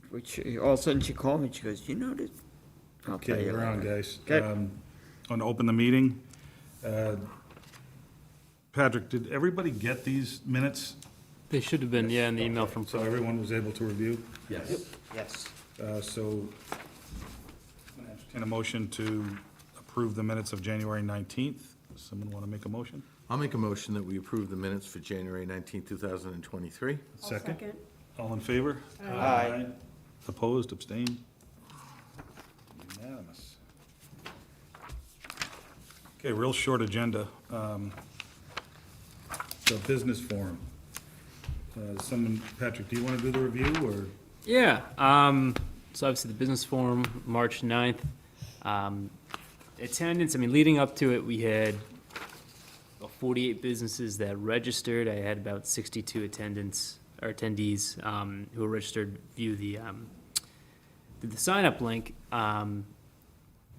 which all of a sudden she called me, she goes, you noticed? I'll tell Okay, you we're on, later. guys. Okay. Want to open the meeting. Patrick, did everybody get these minutes? They should have been, yeah, in the email from. So everyone was able to review? Yes. Yes. So, entertain a motion to approve the minutes of January 19th. Someone want to make a motion? I'll make a motion that we approve the minutes for January 19th, 2023. Second? All in favor? Aye. Opposed, abstained? Unanimous. Okay, real short agenda. The business forum. Patrick, do you want to do the review, or? Yeah, so obviously the business forum, March 9th. Attendance, I mean, leading up to it, we had about 48 businesses that registered. I had about 62 attendees, who were registered via the sign-up link.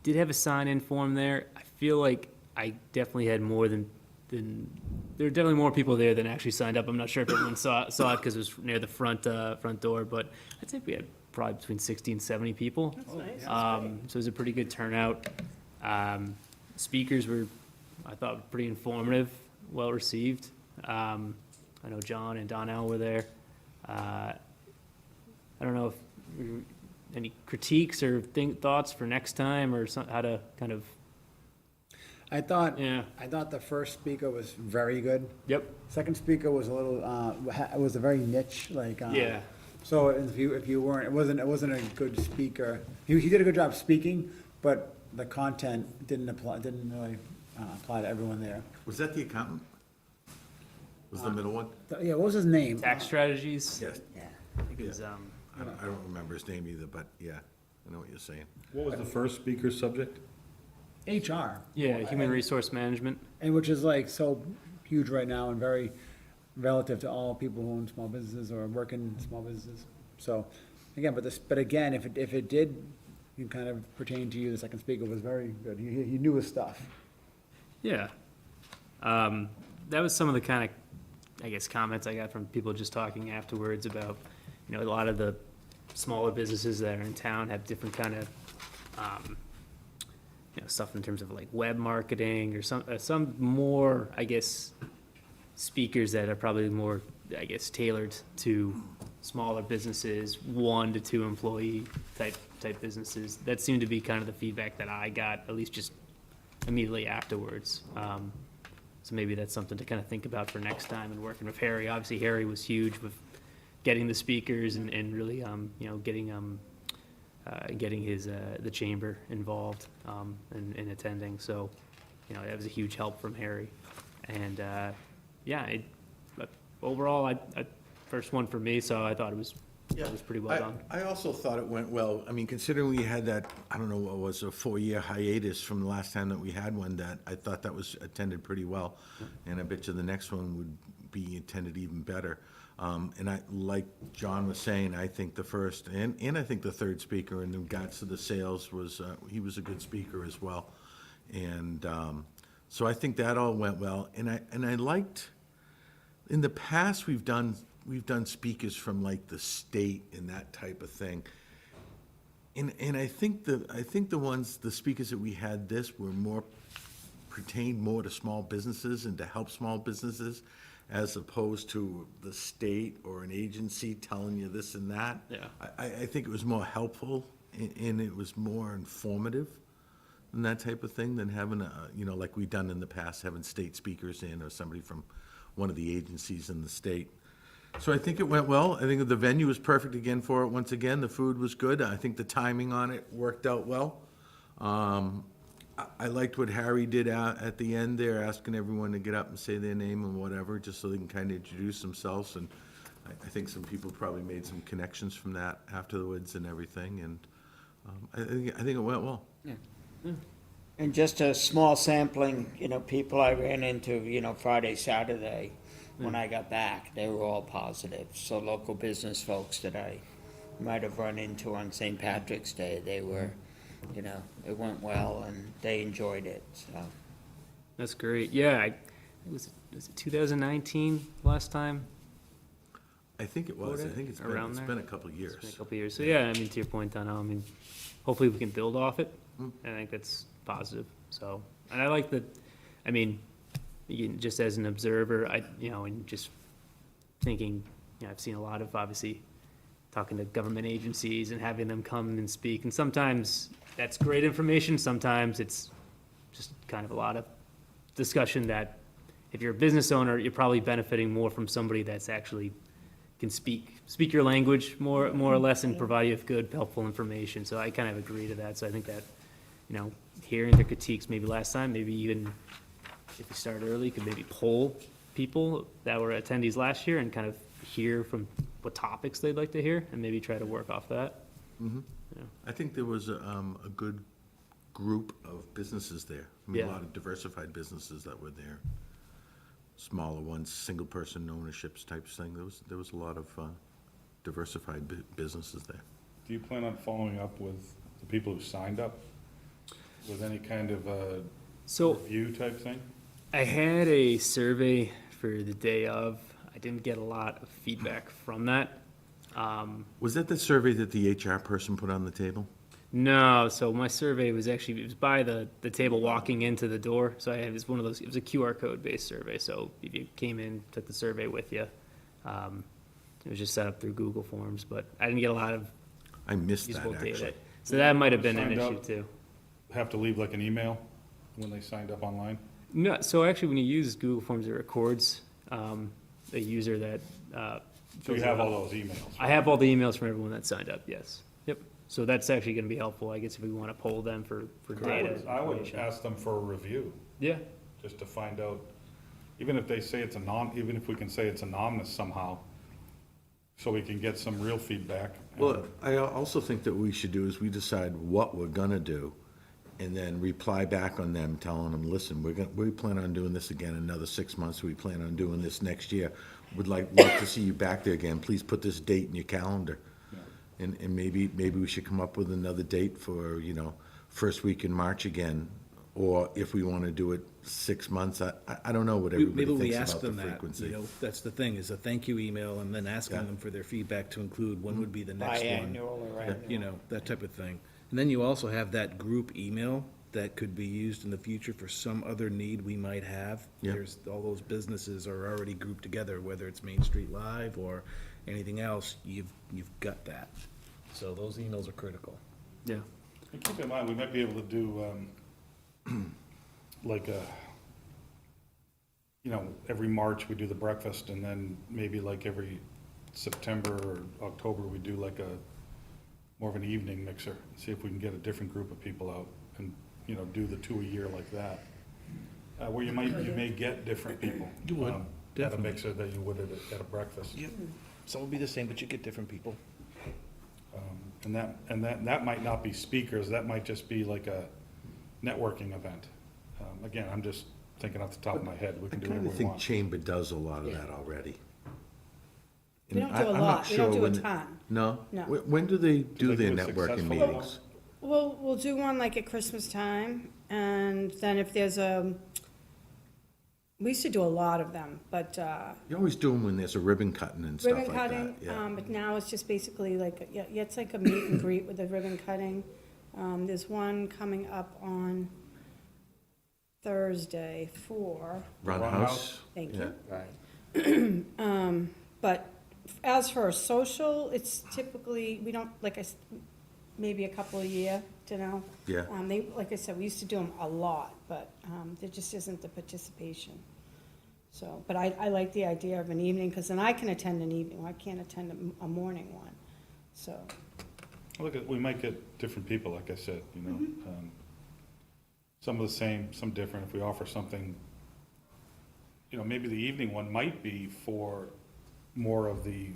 Did have a sign-in form there. I feel like I definitely had more than there were definitely more people there than actually signed up. I'm not sure if everyone saw it because it was near the front door, but I'd say we had probably between 60 and 70 people. That's nice. So it was a pretty good turnout. Speakers were, I thought, pretty informative, well received. I know John and Donnell were there. I don't know if any critiques or thoughts for next time, or how to kind of. I thought, Yeah. I thought the first speaker was very good. Yep. Second speaker was a little, it was a very niche, like. Yeah. So if you weren't, it wasn't a good speaker. He did a good job speaking, but the content didn't really apply to everyone there. Was that the accountant? Was the middle one? Yeah, what was his name? Tax strategies. Yes. Yeah. Because, I don't remember his name either, but yeah, I know what you're saying. What was the first speaker's subject? HR. yeah, human resource management. And which is like so huge right now and very relative to all people who own small businesses or work in small businesses. So, again, but again, if it did, you kind of pertain to you, the second speaker was very good. He knew his stuff. Yeah. That was some of the kind of, I guess, comments I got from people just talking afterwards about, a lot of the smaller businesses that are in town have different kind of, stuff in terms of like web marketing or some more, I guess, speakers that are probably more, I guess, tailored to smaller businesses, 1 to 2 employee type businesses. That seemed to be kind of the feedback that I got, at least just immediately afterwards. So maybe that's something to kind of think about for next time, and working with Harry. Obviously, Harry was huge with getting the speakers and really, getting his, the chamber involved, in attending. So, that was a huge help from Harry. And, but overall, first one for me, so I thought it was pretty well done. I also thought it went well. I mean, considering we had that, I don't know, what was a 4-year hiatus from the last time that we had one, that I thought that was attended pretty well. And I bet you the next one would be attended even better. And like John was saying, I think the first and I think the third speaker in regards to the sales was, he was a good speaker as well. And, so I think that all went well. And I liked, in the past, we've done speakers from like the state and that type of thing. And I think the speakers that we had pertained more to small businesses and to help small businesses, as opposed to the state or an agency telling you this and that. Yeah. I think it was more helpful and it was more informative and that type of thing than having like we've done in the past, having state speakers in or somebody from one of the agencies in the state. So I think it went well. I think the venue was perfect again for it. Once again, the food was good. I think the timing on it worked out well. I liked what Harry did at the end there, asking everyone to get up and say their name and whatever, just so they can kind of introduce themselves. And I think some people probably made some connections from that afterwards and everything. And I think it went well. And just a small sampling, people I ran into, Friday, Saturday, when I got back, they were all positive. So local business folks that I might have run into on St. Patrick's Day, they were, it went well and they enjoyed it, so. That's great. Yeah, was it 2019 last time? I think it was. I think Around it's there? been a couple of It's been a years. couple of years. So yeah, I mean, to your point, Donnell, I mean, hopefully we can build off it. I think that's positive. So, and I like that, I mean, just as an observer, and just thinking, I've seen a lot of, obviously, talking to government agencies and having them come and speak. And sometimes that's great information. Sometimes it's just kind of a lot of discussion that if you're a business owner, you're probably benefiting more from somebody that's actually can speak your language more or less and provide you with good, helpful information. So I kind of agree to that. So I think that, hearing their critiques maybe last time, maybe even if we start early, could maybe poll people that were attendees last year and kind of hear from what topics they'd like to hear and maybe try to work off that. I think there was a good group of businesses there. I mean, a Yeah. lot of diversified businesses that were there. Smaller ones, single-person ownerships types thing. There was a lot of diversified businesses there. Do you plan on following up with the people who signed up with any kind of So review type thing? I had a survey for the day of. I didn't get a lot of feedback from that. Was that the survey that the HR person put on the table? No, so my survey was actually, it was by the table walking into the door. So it was one of those, it was a QR code based survey. So if you came in, took the survey with you, it was just set up through Google Forms, but I didn't get a lot of I missed that, usable actually. data. So that might have been an Signed issue up. too. Have to leave like an email when they signed up online? No, so actually when you use Google Forms, it records, a user that, So you have all those emails? I have all the emails from everyone that signed up, yes. Yep. So that's actually gonna be helpful, I guess, if we wanna poll them for data. I would information. ask them for a review, Yeah, just to find out, even if they say even if we can say it's anonymous somehow, so we can get some real feedback. Well, I also think that what we should do is we decide what we're gonna do, and then reply back on them, telling them, listen, we plan on doing this again in another 6 months, we plan on doing this next year. Would like to see you back there again, please put this date in your calendar. And maybe we should come up with another date for, first week in March again, or if we wanna do it 6 months, I don't know what Maybe everybody we thinks ask about the them that, frequency. that's the thing, is a thank you email, and then asking Yeah. them for their feedback to include when would be the next one. Biannual or annual. That type of thing. And then you also have that group email that could be used in the future for some other need we might have. Yeah. There's, all those businesses are already grouped together, whether it's Main Street Live or anything else, you've got that. So those emails are critical. yeah. And keep in mind, we might be able to do, like every March we do the breakfast, and then maybe like every September or October, we do like more of an evening mixer, see if we can get a different group of people out and, do the 2 a year like that. Where you may get different people. You would, At a definitely. mixer that you would at a breakfast. Yep. Some will be the same, but you get different people. And that might not be speakers, that might just be like a networking event. Again, I'm just thinking off the top of my head, we I can do kind whatever of we think want. Chamber does a lot of that already. We don't And do a I'm not lot. We don't sure do a when- ton. No? No. When do they do they their do it networking successfully? meetings? We'll do one like at Christmas time, and then if there's we used to do a lot of them, but, You always do them when there's a ribbon cutting and stuff like ribbon that. cutting, Yeah. but now it's just basically like, yeah, it's like a meet and greet with the ribbon cutting. There's one coming up on Thursday for, Run Run house? house? thank Yeah. you. But as for a social, it's typically, we don't, maybe a couple a year, Yeah. Like I said, we used to do them a lot, but, there just isn't the participation. So, but I like the idea of an evening, because then I can attend an evening, I can't attend a morning one, so. Look, we might get different people, like I said, some of the same, some different. If we offer something, maybe the evening one might be for more of the,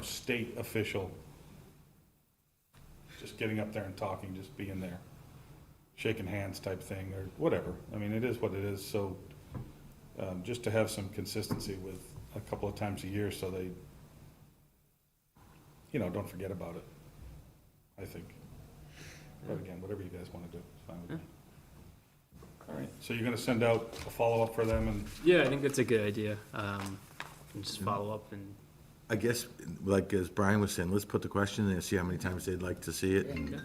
state official, just getting up there and talking, just being there, shaking hands type thing, or whatever. I mean, it is what it is, so just to have some consistency with a couple of times a year, so they, don't forget about it, I think. But again, whatever you guys want to do, it's fine with me. All right, so you're gonna send out a follow-up for them, and Yeah, I think that's a good idea. and just follow up and, I guess, like as Brian was saying, let's put the question there, see how many times they'd like to see it, and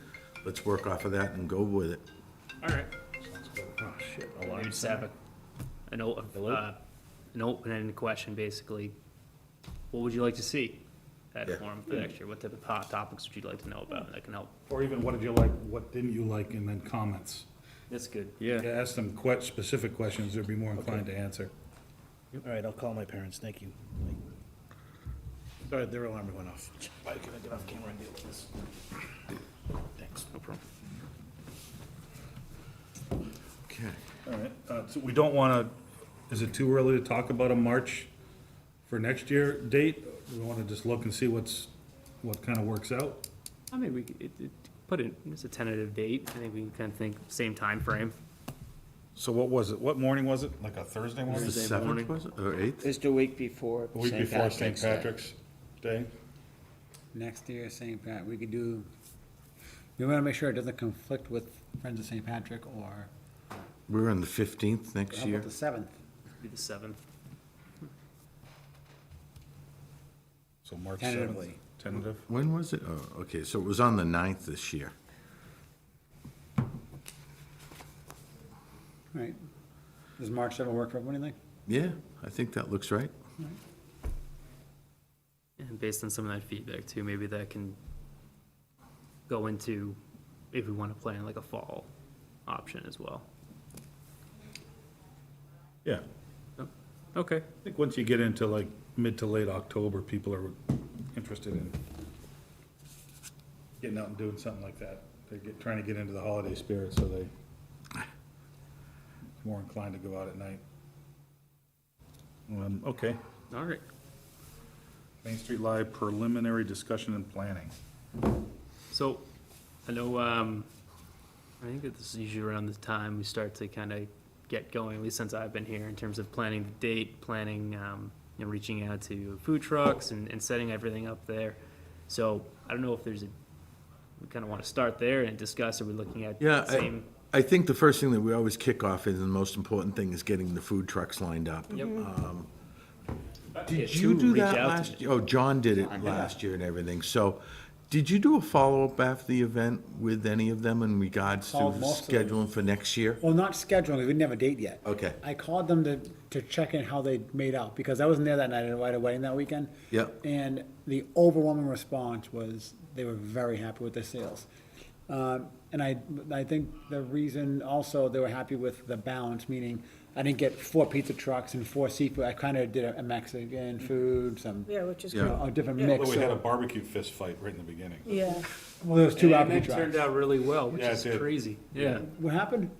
let's work off of that and go with it. all right. Oh, shit. Maybe just have an open-ended question, basically. What would you like to see at Yeah. forum for next year? What type of topics would you like to know about that can help? Or even what did you like, what didn't you like, and then comments. That's good. Yeah, ask them specific questions, they'd be more inclined to answer. All right, I'll call my parents, thank you. Sorry, their alarm went off. I can get off camera and deal with this. Thanks, no problem. Okay. All right, so we don't wanna, is it too early to talk about a March for next year date? We wanna just look and see what kinda works out? I mean, put it, it's a tentative date. I think we can kind of think same time frame. So what was it, what morning was it, like a Thursday The morning? Thursday morning. 7th, was it, or 8th? It's the week before The week St. before St. Patrick's Day. Patrick's Day? Next year, St. Pat, we could do, we wanna make sure it doesn't conflict with Friends of St. Patrick, or We're on the 15th next how year. about the 7th? Be the 7th. So March Tentatively. 7th, tentative? When was it? Oh, okay, so it was on the 9th this year. Right. Does March 7th work for everyone, you think? Yeah, I think that looks right. And based on some of that feedback too, maybe that can go into if we want to plan like a fall option as well. Yeah. Okay. I think once you get into like mid to late October, people are interested in getting out and doing something like that. Trying to get into the holiday spirit, so they more inclined to go out at night. Okay, All right. Main Street Live preliminary discussion and planning. So, I know, I think that this is usually around the time we start to kind of get going, at least since I've been here, in terms of planning the date, planning, you know, reaching out to food trucks and setting everything up there. So, I don't know if there's we kind of want to start there and discuss, are we looking at Yeah, the same? I think the first thing that we always kick off is, and the most important thing, is getting the food trucks lined up. Yep. Did to you do reach that out to last year? Oh, John did it last year and everything. So, did you do a follow-up after the event with any of them in regards to Called most of them. scheduling for next year? Well, not scheduling, we didn't have a date yet. Okay. I called them to check in how they made out, because I wasn't there that night, I had a wedding that weekend. Yep. And the overwhelming response was, they were very happy with their sales. And I think the reason also they were happy with the balance, meaning I didn't get 4 pizza trucks and 4 seafood, I kinda did a Mexican food, some, Yeah, which is you good. know, a different Although mix, we had a so, barbecue fist fight right in the beginning. Yeah, well, there was 2 And barbecue that turned trucks. out really well, which Yeah, it is did. crazy. Yeah. What happened?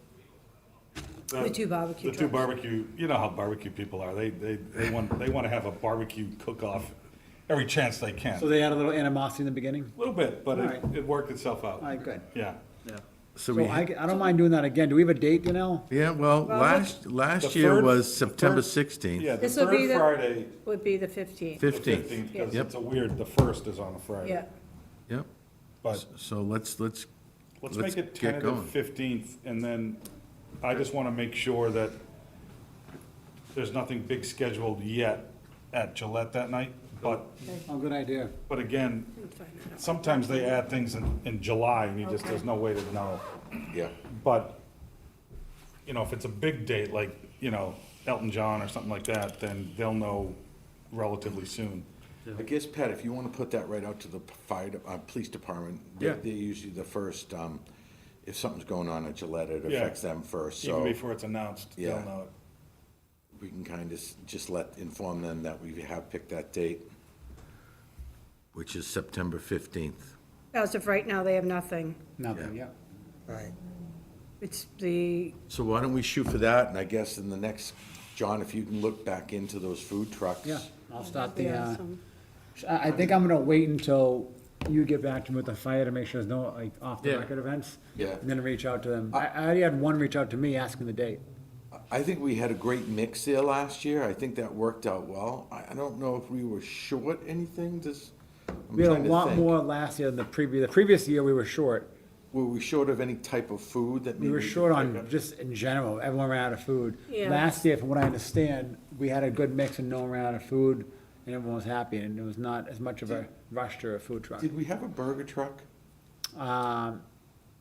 the 2 barbecue The two trucks. barbecue, you know how barbecue people are, they want to have a barbecue cook-off every chance they can. So they had a little animosity in the beginning? A little bit, but Alright. it worked itself out. All right, good. Yeah. Yeah. So So we, I don't mind doing that again. Do we have a date, Janelle? yeah, well, Well, last The year third- was the September third- 16th. Yeah, the This will be third the- Friday, Would be the 15th. the 15th. 15th, because Yep. it's a weird, the first is on a Friday. Yeah, Yep, But so let's let's let's make it get going. tentative 15th, and then I just want to make sure that there's nothing big scheduled yet at Gillette that night, but Oh, good idea. again, we'll find that out. sometimes they add things in July, and you just, Okay. there's no way to know. Yeah. But, you know, if it's a big date, like, you know, Elton John or something like that, then they'll know relatively soon. I guess, Pat, if you want to put that right out to the police department, Yeah. they're usually the first, if something's going on at Gillette, it Yeah. affects them first, Even so before it's announced, they'll Yeah. know it. we can kind of just inform them that we have picked that date, which is September 15th. As of right now, they have nothing. Nothing, yeah. Right. It's the, So why don't we shoot for that, and I guess in the next, John, if you can look back into those food trucks. Yeah, I'll start be the, awesome. I think I'm gonna wait until you get back to me with the fire to make sure there's no, like, off-the-record events. Yeah. And then reach out to them. I already had one reach out to me asking the date. I think we had a great mix there last year, I think that worked out well. I don't know if we were short anything, I'm We had trying a to lot think. more last year than the previous year we were short. Were we short of any type of food that maybe? We were could short pick on, up? just in general, everyone ran out of food. Yeah. Last year, from what I understand, we had a good mix and no one ran out of food. and everyone was happy, and there was not as much of a rush to a food truck. Did we have a burger truck? Um,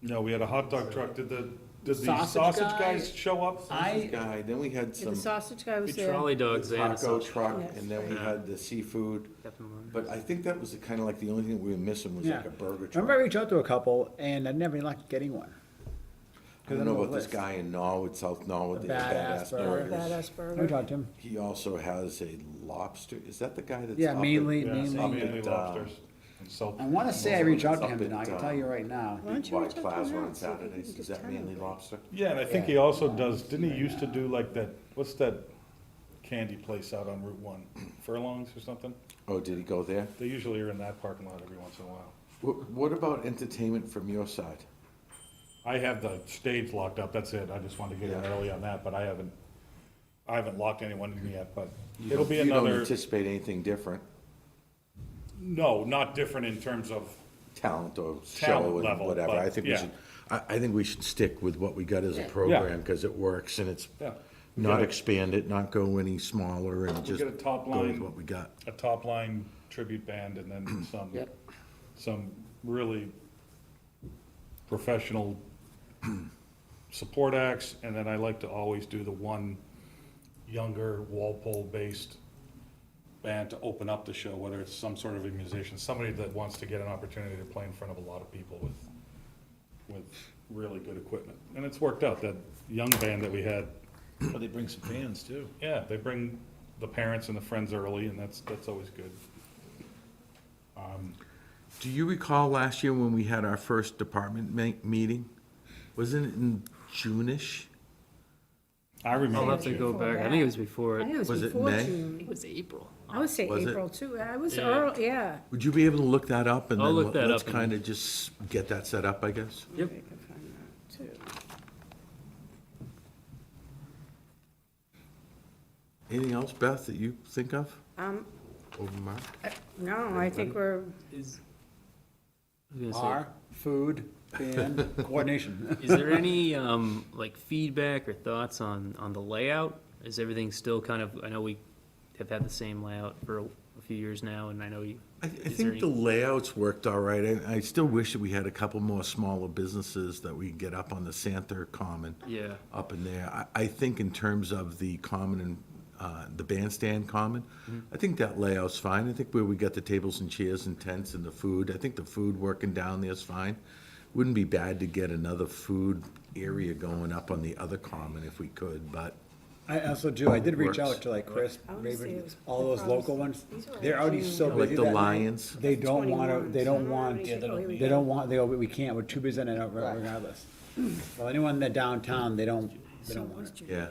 No, we had a hot dog truck. Did the Sausage sausage guy? guys show up? I, Guy, then we had The some sausage guy was The there. trolley dogs, they had a taco sausage. truck, Yes. and then we Yeah. had the seafood. Captain Morgan. But I think that was kind of like the only thing we were missing was yeah. like a burger Remember I truck. reached out to a couple, and I never any luck getting one. I don't know about this list. guy in Norwood, South Norwood, The the Badass Badass Burger. Burgers. Badass I burger. talked to him. He also has a lobster, is that the guy that's Yeah, up at- mainly, Yeah, mainly. mainly at, lobsters. And South- I wanna say I reached out to Up him, at, and I can tell you right now. Why don't you White reach out to Plaza him now on and see if you can Saturdays, just is that tell him? mainly lobster? Yeah, and I think he also does, didn't he used to do like that, what's that candy place out on Route 1? Furlongs or something? Oh, did he go there? They usually are in that parking lot every once in a while. What about entertainment from your side? I have the stage locked up, that's it. I just wanted to get in Yeah. early on that, but I haven't locked anyone in yet, but it'll be You don't another, anticipate anything different, no, not different in terms of, talent or show Talent and level, whatever? but, I think we yeah. should, I think we should stick with what we got as a program, because it works, and it's yeah. We not get expand it, not go any smaller, and We just get a top go with line. what we got. a top-line tribute band and then some really professional support acts, and then I like to always do the one younger Walpole-based band to open up the show, whether it's some sort of a musician, somebody that wants to get an opportunity to play in front of a lot of people with really good equipment. And it's worked out, that young band that we had, But they bring some fans too. yeah, they bring the parents and the friends early, and that's always good. Do you recall last year when we had our first department meeting? Wasn't it in June-ish? I I'll remember have to too. go back, I think it was before, I think it was Was it before May? I June. think it was April. I would say Was it? April too. I was Yeah. early, yeah. Would you be able to look that up, and I'll then look that let's up and- kind of just get that set up, I guess? Yep. Maybe I can find that, too. Anything else, Beth, that you think of? Um, Over Mark? no, I think we're, Is, I was gonna say, Our food and coordination. is there any, like feedback or thoughts on the layout? Is everything still kind of, I know we have had the same layout for a few years now, and I know you. I is there think any- the layouts worked all right. I still wish that we had a couple more smaller businesses that we could get up on the Santher Common. Yeah. Up in there. I think in terms of the common and, the bandstand common, I think that layout's fine. I think where we got the tables and chairs and tents and the food, I think the food working down there is fine. Wouldn't be bad to get another food area going up on the other common if we could, but I also do, I did reach Works. out to like Chris, I wanna say Raven, it was- all the those problem local is ones. these are They're already June. so like busy the that night. Lions. They don't want to, 21, they so don't we're want, already- Yeah, they don't- here we they go. don't want, they, we can't, we're too busy and regardless. Well, anyone that downtown, they don't want it. Yeah.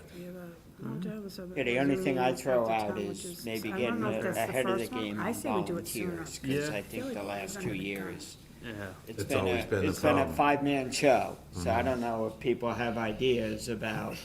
Yeah, the only thing I throw out is maybe getting ahead of the game I on say we do it sooner. volunteers, because Yeah. I think the last 2 years, Yeah. it's It's been always been the it's been a problem. five-man show. So I don't know if people have ideas about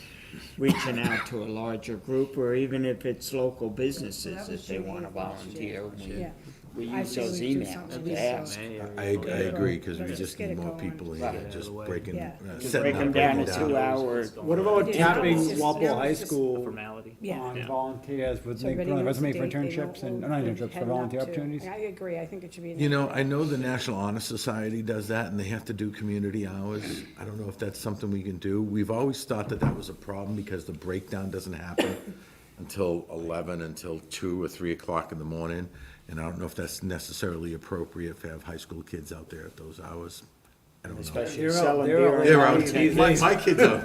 reaching out to a larger group, or even if it's local businesses, That if was they June wanna 8th last year. volunteer. Yeah. We I use say those we do emails something to this ask. May or- I agree, because we Let's just get need it more going. people Right. here, just Yeah. breaking, Yeah. setting Break up, them down breaking to down. 2 hours. What about It's tapping just- Walpole yeah, High it's just- School Formality. Yeah. on Yeah. volunteers with, So like, everybody put on a knows resume the for date, they know internships and, we're not internships, for heading volunteer up to. opportunities? I agree, I think it should be. You know, I know the National Honor Society does that, and they have to do community hours. I don't know if that's something we can do. We've always thought that that was a problem, because the breakdown doesn't happen until 11, until 2 or 3 o'clock in the morning. And I don't know if that's necessarily appropriate to have high school kids out there at those hours. I don't know. Especially They're out- selling they're beer. out- and They're out, wine. these my, days. my kids are,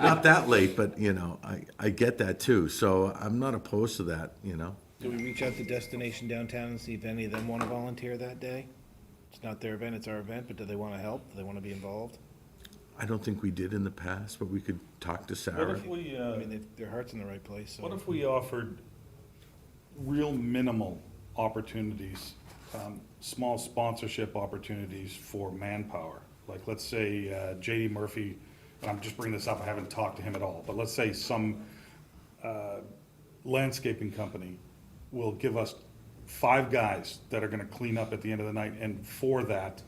not that late, but, you know, I get that too. So I'm not opposed to that, you know? Do we reach out to Destination Downtown and see if any of them want to volunteer that day? It's not their event, it's our event, but do they want to help? Do they want to be involved? I don't think we did in the past, but we could talk to What Sarah. if we, I mean, their heart's in the right place, so. what if we offered real minimal opportunities, small sponsorship opportunities for manpower? Like, let's say J.D. Murphy, and I'm just bringing this up, I haven't talked to him at all, but let's say some landscaping company will give us 5 guys that are gonna clean up at the end of the night, and for that,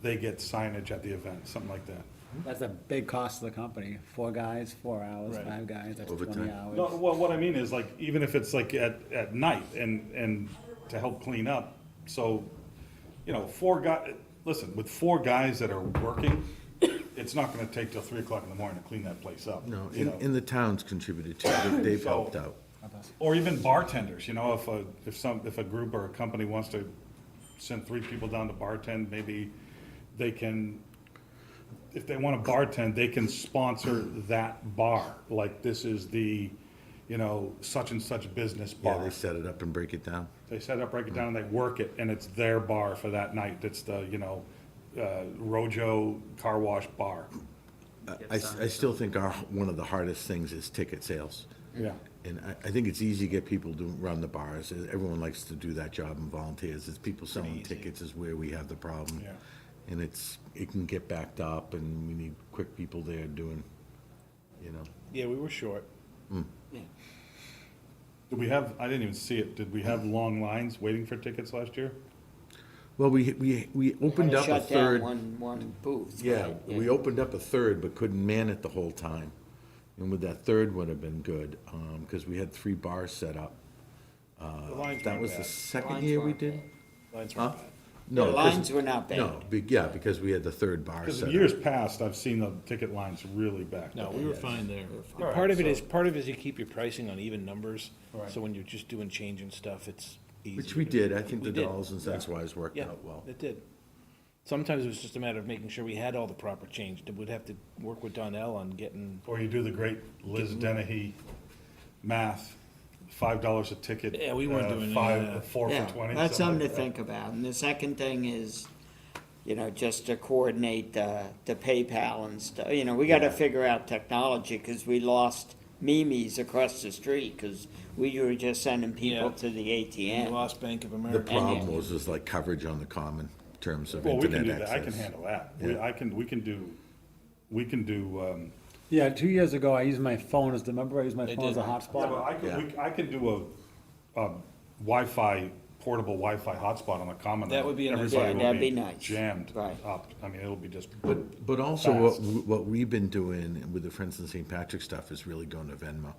they get signage at the event, something like that. That's a big cost to the company. 4 guys, 4 hours, Right. 5 guys, that's Overtime. 20 hours. No, well, what I mean is like, even if it's like at night and to help clean up, so, you know, 4 guys, listen, with 4 guys that are working, it's not gonna take till 3 o'clock in the morning to clean that place up. No, you know? in the towns contributed to it, they've helped out. Or even bartenders, you know, if a group or a company wants to send 3 people down to bartend, maybe they can, if they wanna bartend, they can sponsor that bar. Like, this is the, you know, such and such business Yeah, bar. they set it up and break it down. They set up, break it down, and they work it, and it's their bar for that night. It's the, you know, Rojo Car Wash Bar. I still think one of the hardest things is ticket sales. Yeah. And I think it's easy to get people to run the bars. Everyone likes to do that job and volunteers. It's people selling tickets is where we have the problem. Yeah. And it can get backed up and we need quick people there doing, you know. Yeah, we were short. Did we have, I didn't even see it, did we have long lines waiting for tickets last year? Well, we opened up a Shut down third. one booth. Yeah, right? we opened up a third, but couldn't man it the whole time. And with that third would have been good, because we had 3 bars set up. The lines That weren't was the bad. second Lines year we weren't did? bad. Lines Huh? weren't bad. No, The 'cause- lines were not bad. No, yeah, because we had the third bar Because set in up. years past, I've seen the ticket lines really backed No, up. we were fine there. Alright, Part of it so- is you keep your pricing on even numbers, Right. so when you're just doing change and stuff, it's easy. Which we did. I think We the did. dollars and cents wise worked Yeah, out well. it did. Sometimes it was just a matter of making sure we had all the proper change. We'd have to work with Donnell on getting, Or you do the great Liz Dennehy math, $5 a ticket. Yeah, we weren't doing any of 5, that. 4 Yeah, for 20. that's something to like that. think about. And the second thing is, you know, just to coordinate the PayPal and stuff. You know, we gotta figure out technology, because we lost Mimi's across the street, because we were just sending people Yeah. to the we ATM. lost Bank of The America. problem was like coverage on the common terms of Well, we can internet do access. that, I can handle that. We can do, Yeah, 2 years ago, I used my phone remember I used my They phone as a did. yeah, but hotspot? I can do a Wi-Fi, portable Wi-Fi hotspot on the common. That would be a nice- Yeah, Everybody will that'd be nice. jammed Right. up. I mean, it'll be just, But also what, Fast. what we've been doing with the Friends of St. Patrick stuff is really going to Venmo.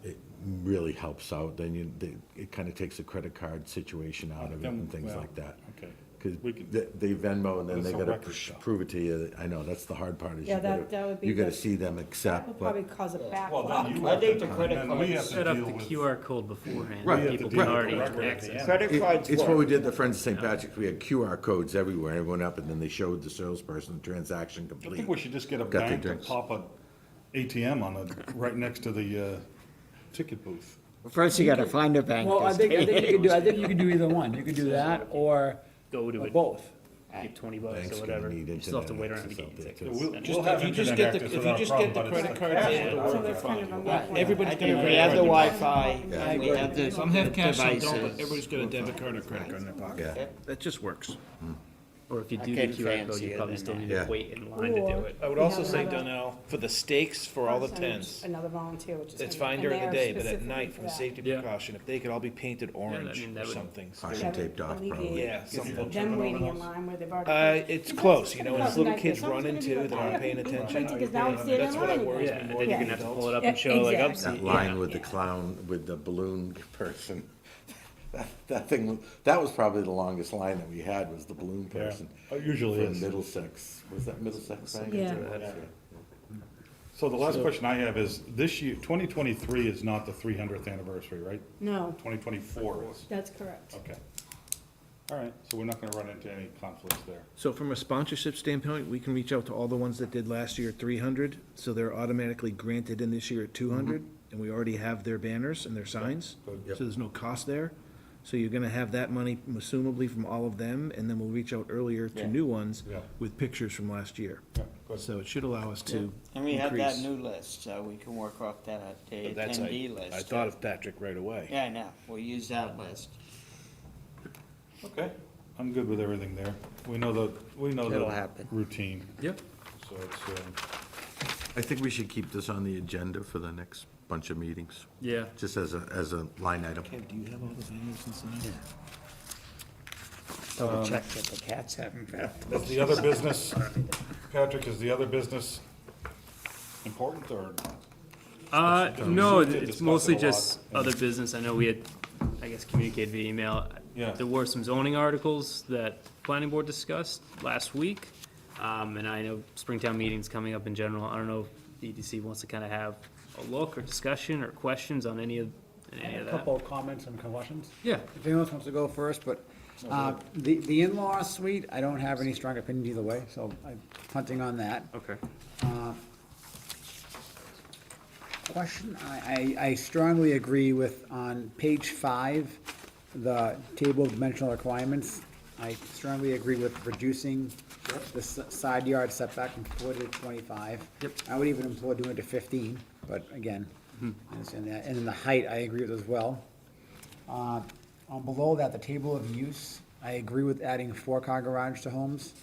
It really helps out, then it kind of takes the credit card situation out of it and things Well, like that. okay. Because We can- they Venmo and then But they it's a gotta record stuff. prove it to you. I know, that's the hard part is Yeah, you that gotta, would be you gotta good. see them That would accept, probably but. cause a well, backlog. then you I have think to, the credit then we have to Set up deal the with. QR code beforehand. Right, People to can do already the record at the access. end. Credit cards It's what we work. did at the Friends of St. Patrick's. We had QR codes everywhere. Everyone up and then they showed the salesperson the transaction I complete. think we should just get a Got their bank to drinks. pop a ATM on right next to the ticket booth. First, you gotta find a bank. Well, I that's- think you could do either one. You could do that or Go to or it, both. get $20 Banks or gonna whatever. need You still have to wait internet around to get access your out there, tickets. We'll- and Just, we'll have if you just internet get the, access if you without just problem, get the but it's credit like- card Yeah. and the So work, that's you're kind of fine. a Yeah, rough one. everybody's I gonna think have we a have the credit card. Wi-Fi, and we have the Some have cash, some don't, but devices. everybody's got a debit card or credit card in their pocket. Yeah. That just works. Or if you I'm do the getting QR code, fancier you probably than still that. need Yeah. to wait in line to do Or- it. I would We also have say, another- Donnell, for the stakes, for all the tents, Another volunteer, which is. it's gonna- fine and during they the are day, but at specifically night, for from a that. safety Yeah. precaution, if they could all be painted I orange mean, or that would- something. Caution That would taped off, alleviate probably. Yeah, something. Them waiting in line where they've already. It's close, you know, and It's it's little like kids someone's running gonna do too it. that aren't paying Wait attention. because now I'm standing in That's what line worries Yeah, me and more then you're than gonna have to adults. pull it up Yeah, and show like, I'm exactly. That line with the clown, with the balloon person. That thing, that was probably the longest line that we had, was the balloon Yeah, person. it usually From is. Middlesex. Was that Middlesex Bank? Yeah. So the last question I have is, this year, 2023 is not the 300th anniversary, right? No, 2024 is. that's correct. Okay. All right, so we're not gonna run into any conflicts there. So from a sponsorship standpoint, we can reach out to all the ones that did last year at 300, so they're automatically granted in this year at 200, and we already have their banners and their signs, Good. so there's no cost there. So you're gonna have that money assumably from all of them, and then we'll reach out earlier to Yeah. new ones Yeah. with pictures from last year. Yeah, good. So it should allow us to And we have that increase. new list, so we can work off that, the That's, attendee list. I thought of Patrick right away. Yeah, I know, we'll use that list. Okay, I'm good with everything there. We know It'll the happen. routine, Yep. so it's, I think we should keep this on the agenda for the next bunch of meetings, Yeah. just as a line item. Kev, do you have all the banners and signs? Double check that the cats haven't found. is the other business Patrick, is the other business important, or? Because we No, did it's discuss mostly it a lot, just and- other business. I know we had, I guess, communicated via email. Yeah. There were some zoning articles that planning board discussed last week. And I know Springtown meeting's coming up in general. I don't know if the EDC wants to kind of have a look or discussion or questions on any of A that. couple of comments and questions. Yeah. If anyone else wants to go first, but, the in-law suite, I don't have any strong opinion either way, so I'm punting on that. Okay. Question, I strongly agree with, on page 5, the table of dimensional requirements. I strongly agree with reducing the side yard setback from 40 to 25. Yep. I would even employ doing it to 15, but again, I understand that. And then the height, I agree with as well. On below that, the table of use, I agree with adding a 4-car garage to homes.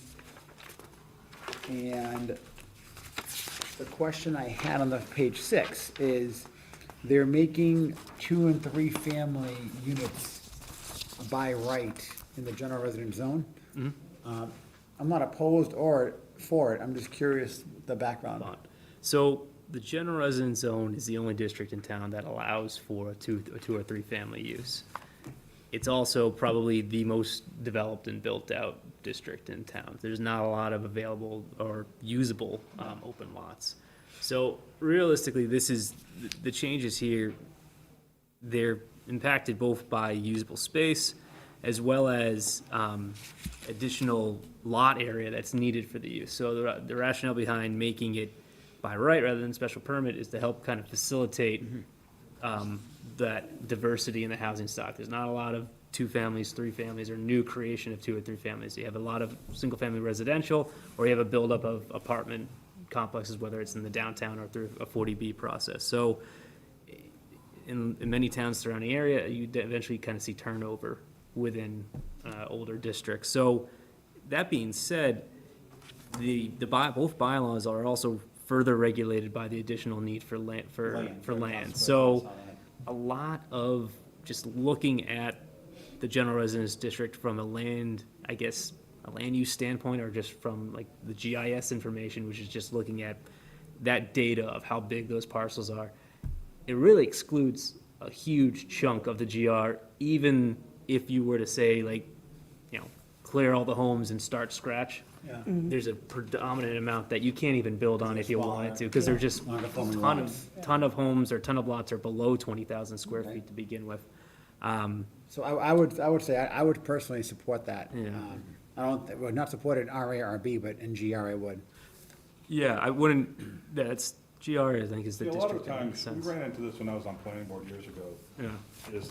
And the question I had on the page 6 is, they're making 2 and 3 family units by right in the general residence zone. I'm not opposed or for it, I'm just curious the background. So the general residence zone is the only district in town that allows for a two or three family use. It's also probably the most developed and built-out district in town. There's not a lot of available or usable open lots. So realistically, the changes here, they're impacted both by usable space as well as additional lot area that's needed for the use. So the rationale behind making it by right rather than special permit is to help kind of facilitate that diversity in the housing stock. There's not a lot of 2 families, 3 families, or new creation of 2 or 3 families. You have a lot of single-family residential, or you have a buildup of apartment complexes, whether it's in the downtown or through a 40B process. So in many towns surrounding the area, you eventually kind of see turnover within older districts. So that being said, both bylaws are also further regulated by the additional need for land. So a lot of just looking at the general residence district from a land use standpoint, or just from like the GIS information, which is just looking at that data of how big those parcels are, it really excludes a huge chunk of the GR, even if you were to say, like, clear all the homes and start scratch. Yeah. There's a predominant amount that you can't even build on if you wanted to, because there's just a Non-conforming ton of homes or ton of lots are below 20,000 square feet to begin with. So I would say, I would personally support that. Yeah. I would not support it in RA or RB, but in GR I would. Yeah, I wouldn't, that's, GR, I think, is the Yeah, a lot district of that makes times, we sense. ran into this when I was on planning board years ago, Yeah, is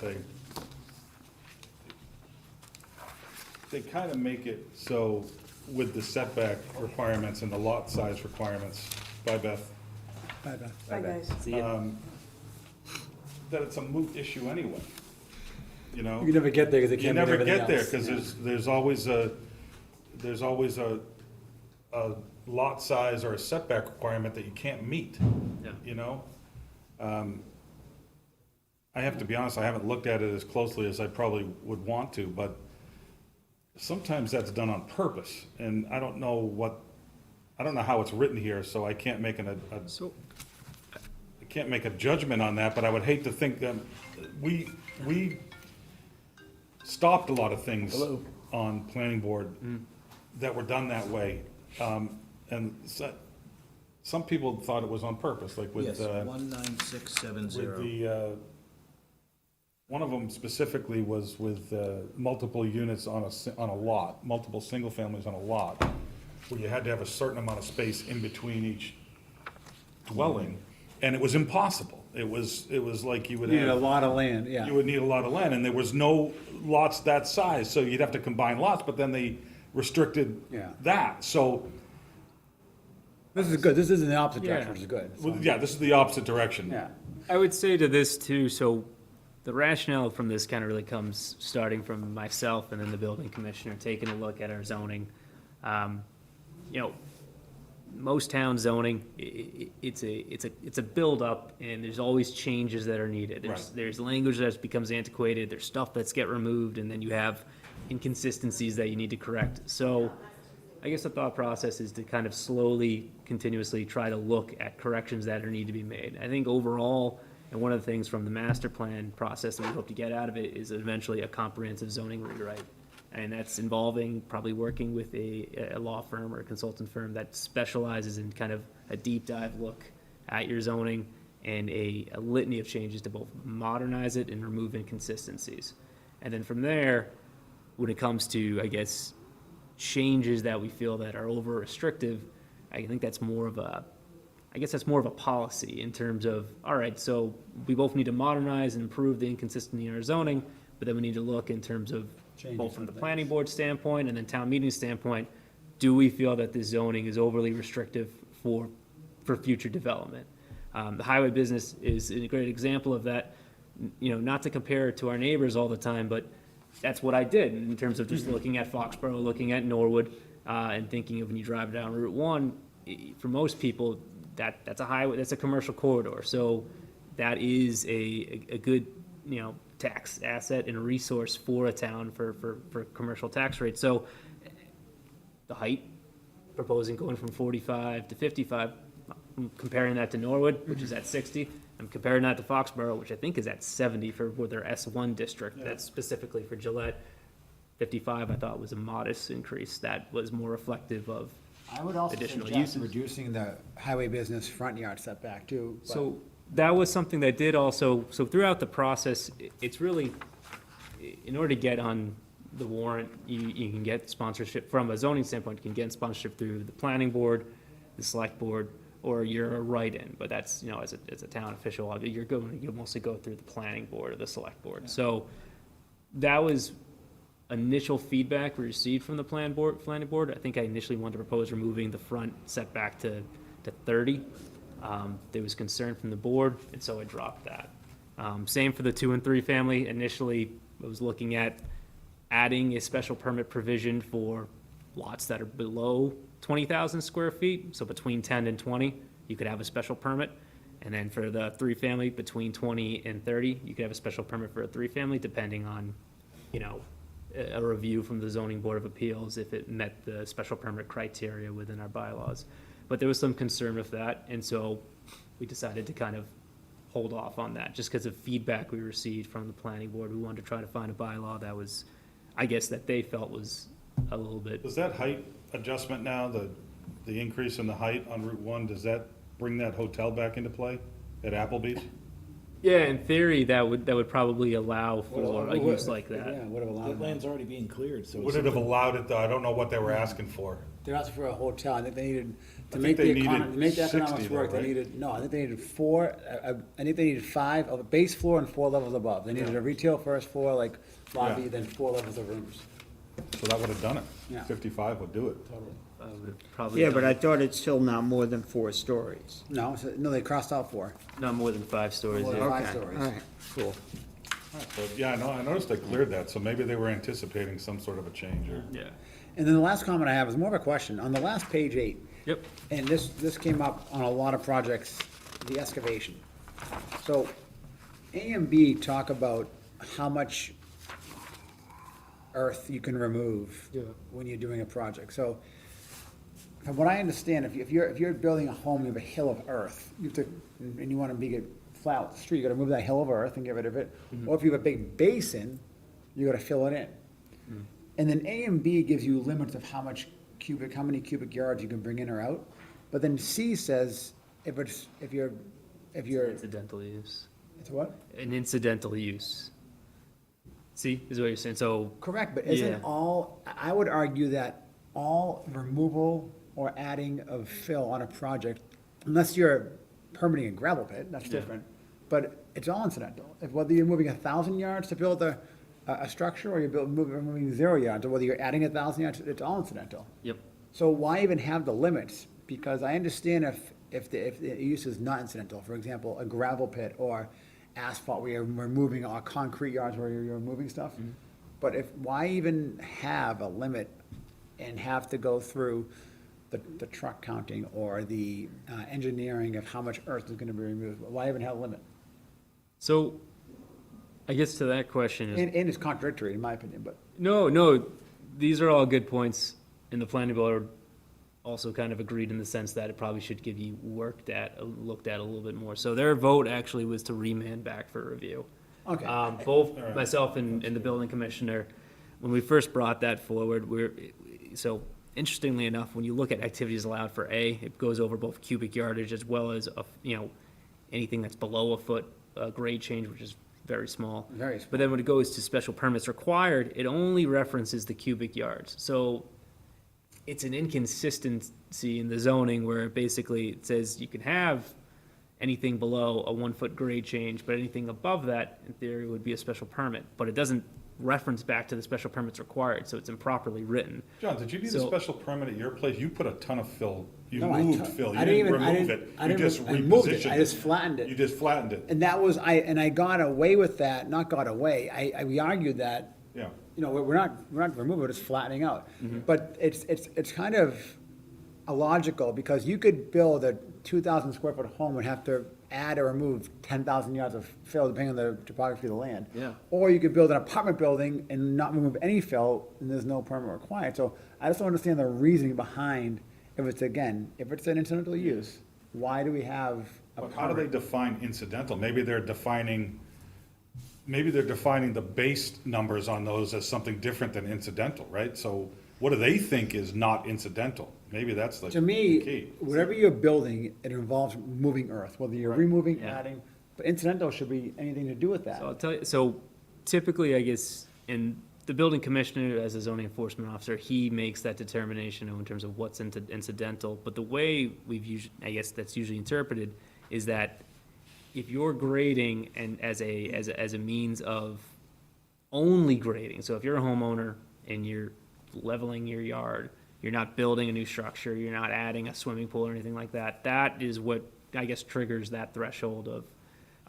they kind of make it so with the setback requirements and the lot size requirements, bye Beth, Bye, Beth. Bye, guys. see ya. that it's a moot issue anyway, You can never get there because they You can't meet never everything get there, else. because there's always a lot size or a setback requirement that you can't meet, Yeah. you know? I have to be honest, I haven't looked at it as closely as I probably would want to, but sometimes that's done on purpose, and I don't know how it's written here, so I can't make So, I can't make a judgment on that, but I would hate to think that we stopped a lot of things on planning board that were done that way. And some people thought it was on purpose, like with, Yes, with 19670. the, one of them specifically was with multiple units on a lot, multiple single families on a lot, where you had to have a certain amount of space in between each dwelling, and it was impossible. It was like you would Needed a have, lot of land, yeah. you would need a lot of land, and there was no lots that size, so you'd have to combine lots, but then they restricted Yeah. that, so, This is good, this is in the opposite Yeah. direction, which is good. So, well, yeah, this is the opposite direction. Yeah, I would say to this too, so the rationale from this kind of really comes starting from myself and then the building commissioner, taking a look at our zoning. Most town zoning, it's a buildup, and there's always changes that are needed. Right. There's language that becomes antiquated, there's stuff that's get removed, and then you have inconsistencies that you need to correct. So I guess the thought process is to kind of slowly, continuously try to look at corrections that need to be made. I think overall, and one of the things from the master plan process that we hope to get out of it is eventually a comprehensive zoning rewrite. And that's involving probably working with a law firm or a consultant firm that specializes in kind of a deep dive look at your zoning and a litany of changes to both modernize it and remove inconsistencies. And then from there, when it comes to, I guess, changes that we feel that are over restrictive, I think that's more of a, I guess that's more of a policy in terms of, all right, so we both need to modernize and improve the inconsistency in our zoning, but then we need to look in terms of both from the planning board standpoint and then town meeting standpoint, do we feel that this zoning is overly restrictive for future development? The highway business is a great example of that, not to compare it to our neighbors all the time, but that's what I did in terms of just looking at Foxborough, looking at Norwood, and thinking of when you drive down Route 1, for most people, that's a highway, that's a commercial corridor. So that is a good, tax asset and a resource for a town for commercial tax rates. So the height, proposing going from 45 to 55, I'm comparing that to Norwood, which is at 60. I'm comparing that to Foxborough, which I think is at 70 for their S1 district. That's specifically for Gillette. 55, I thought, was a modest increase. That was more reflective of I would also additional suggest uses. reducing the highway business front yard setback too. but- So that was something that did also, so throughout the process, it's really, in order to get on the warrant, you can get sponsorship, from a zoning standpoint, you can get sponsorship through the planning board, the select board, or you're a write-in, but that's, as a town official, you'll mostly go through the planning board or the select board. So that was initial feedback we received from the planning board. I think I initially wanted to propose removing the front setback to 30. There was concern from the board, and so I dropped that. Same for the 2 and 3 family. Initially, I was looking at adding a special permit provision for lots that are below 20,000 square feet, so between 10 and 20, you could have a special permit. And then for the 3 family, between 20 and 30, you could have a special permit for a 3 family, depending on, a review from the zoning board of appeals if it met the special permit criteria within our bylaws. But there was some concern with that, and so we decided to kind of hold off on that, just because of feedback we received from the planning board. We wanted to try to find a bylaw that was, I guess, that they felt was a little bit. Does that height adjustment now, the increase in the height on Route 1, does that bring that hotel back into play at Applebee's? Yeah, in theory, that would probably allow for a use like Yeah, that. would have That allowed that. land's already being cleared, so. Would it have allowed it, though? I don't know what they were asking for. They're asking for a hotel. I think they needed, I to think make they the economy, needed to make the 60 economics though, work, they right? needed, no, I think they needed 4, I think they needed 5, a base floor and 4 levels above. They needed Yeah. a retail first floor, like lobby, Yeah. then 4 levels of rooms. So that would have done it. Yeah. 55 would do it. I would have probably Yeah, but done I thought it's still not more than 4 stories. No, no, they crossed out 4. not more than 5 stories. More yeah. than 5 Okay, stories. all right, cool. But yeah, I noticed they cleared that, so maybe they were anticipating some sort of a change or. Yeah. And then the last comment I have is more of a question. On the last page 8, Yep. and this came up on a lot of projects, the excavation. So A and B talk about how much earth you can remove when you're doing a project. So from what I understand, if you're building a home, you have a hill of earth, you have to, and you want to make it flat with the street, you gotta move that hill of earth and get rid of it. Or if you have a big basin, you gotta fill it in. And then A and B gives you limits of how many cubic yards you can bring in or out. But then C says, if you're, Incidental use. it's what? An incidental use. See, is what you're saying. So, Correct, but Yeah. isn't I would argue that all removal or adding of fill on a project, unless you're permitting a gravel pit, that's Yeah. different, but it's all incidental. If whether you're moving 1,000 yards to build a structure, or you're moving 0 yards, or whether you're adding 1,000 yards, it's all incidental. yep. So why even have the limits? Because I understand if the use is not incidental, for example, a gravel pit or asphalt where you're removing, or concrete yards where you're removing stuff. But why even have a limit and have to go through the truck counting or the engineering of how much earth is gonna be removed? Why even have a limit? So, I guess to that question is, And it's contradictory in my opinion, but. no, these are all good points, and the planning board also kind of agreed in the sense that it probably should give you looked at a little bit more. So their vote actually was to remand back for review. Okay. Both myself and the building commissioner, when we first brought that forward, so interestingly enough, when you look at activities allowed for A, it goes over both cubic yardage as well as, anything that's below a foot, grade change, which is very small. Very small. But then when it goes to special permits required, it only references the cubic yards. So it's an inconsistency in the zoning where basically it says you can have anything below a 1 foot grade change, but anything above that, in theory, would be a special permit. But it doesn't reference back to the special permits required, so it's improperly written. John, did you need a So- special permit at your place? You put a ton of fill, you No, I moved took- fill, you I didn't didn't even- I remove didn't- it, I you didn't just re- I moved it. repositioned I just flattened it. You just flattened it, And that was, and I got away with that, not got away, we argued that, yeah. we're not removing, we're just flattening out. Mm-hmm. But it's kind of illogical, because you could build a 2,000 square foot home and have to add or remove 10,000 yards of fill, depending on the topography of the land. Yeah. Or you could build an apartment building and not remove any fill, and there's no permit required. So I just don't understand the reasoning behind, if it's an incidental use, why do we have a But how do they permit? define incidental? Maybe they're defining the base numbers on those as something different than incidental, right? So what do they think is not incidental? Maybe that's the To me, key. whatever you're building, it involves moving earth, whether you're removing, Yeah. adding, but incidental should be anything to do with that. So I'll tell you, so typically, I guess, in the building commissioner, as a zoning enforcement officer, he makes that determination in terms of what's incidental. But the way we've usually, I guess that's usually interpreted, is that if you're grading and as a means of only grading, so if you're a homeowner and you're leveling your yard, you're not building a new structure, you're not adding a swimming pool or anything like that, that is what, I guess, triggers that threshold of,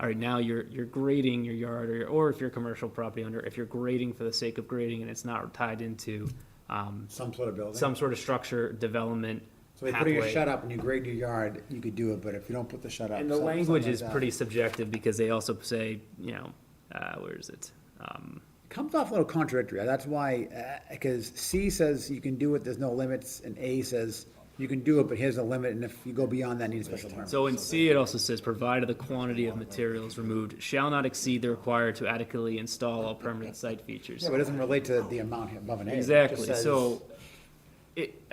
all right, now you're grading your yard, or if you're a commercial property owner, if you're grading for the sake of grading and it's not tied into, Some sort of building. some sort of structure, development, So you're putting a pathway. shut up and you grade your yard, you could do it, but if you don't put the shut up. And the something language like is that. pretty subjective, because they also say, where is it? Comes off a little contradictory, that's why, because C says you can do it, there's no limits, and A says you can do it, but here's a limit, and if you go beyond that, you need a special permit. So in C, it also says, provided the quantity of materials removed shall not exceed the required to adequately install all permanent site features. Yeah, but it doesn't relate to the amount here above an A. It just Exactly, says- so,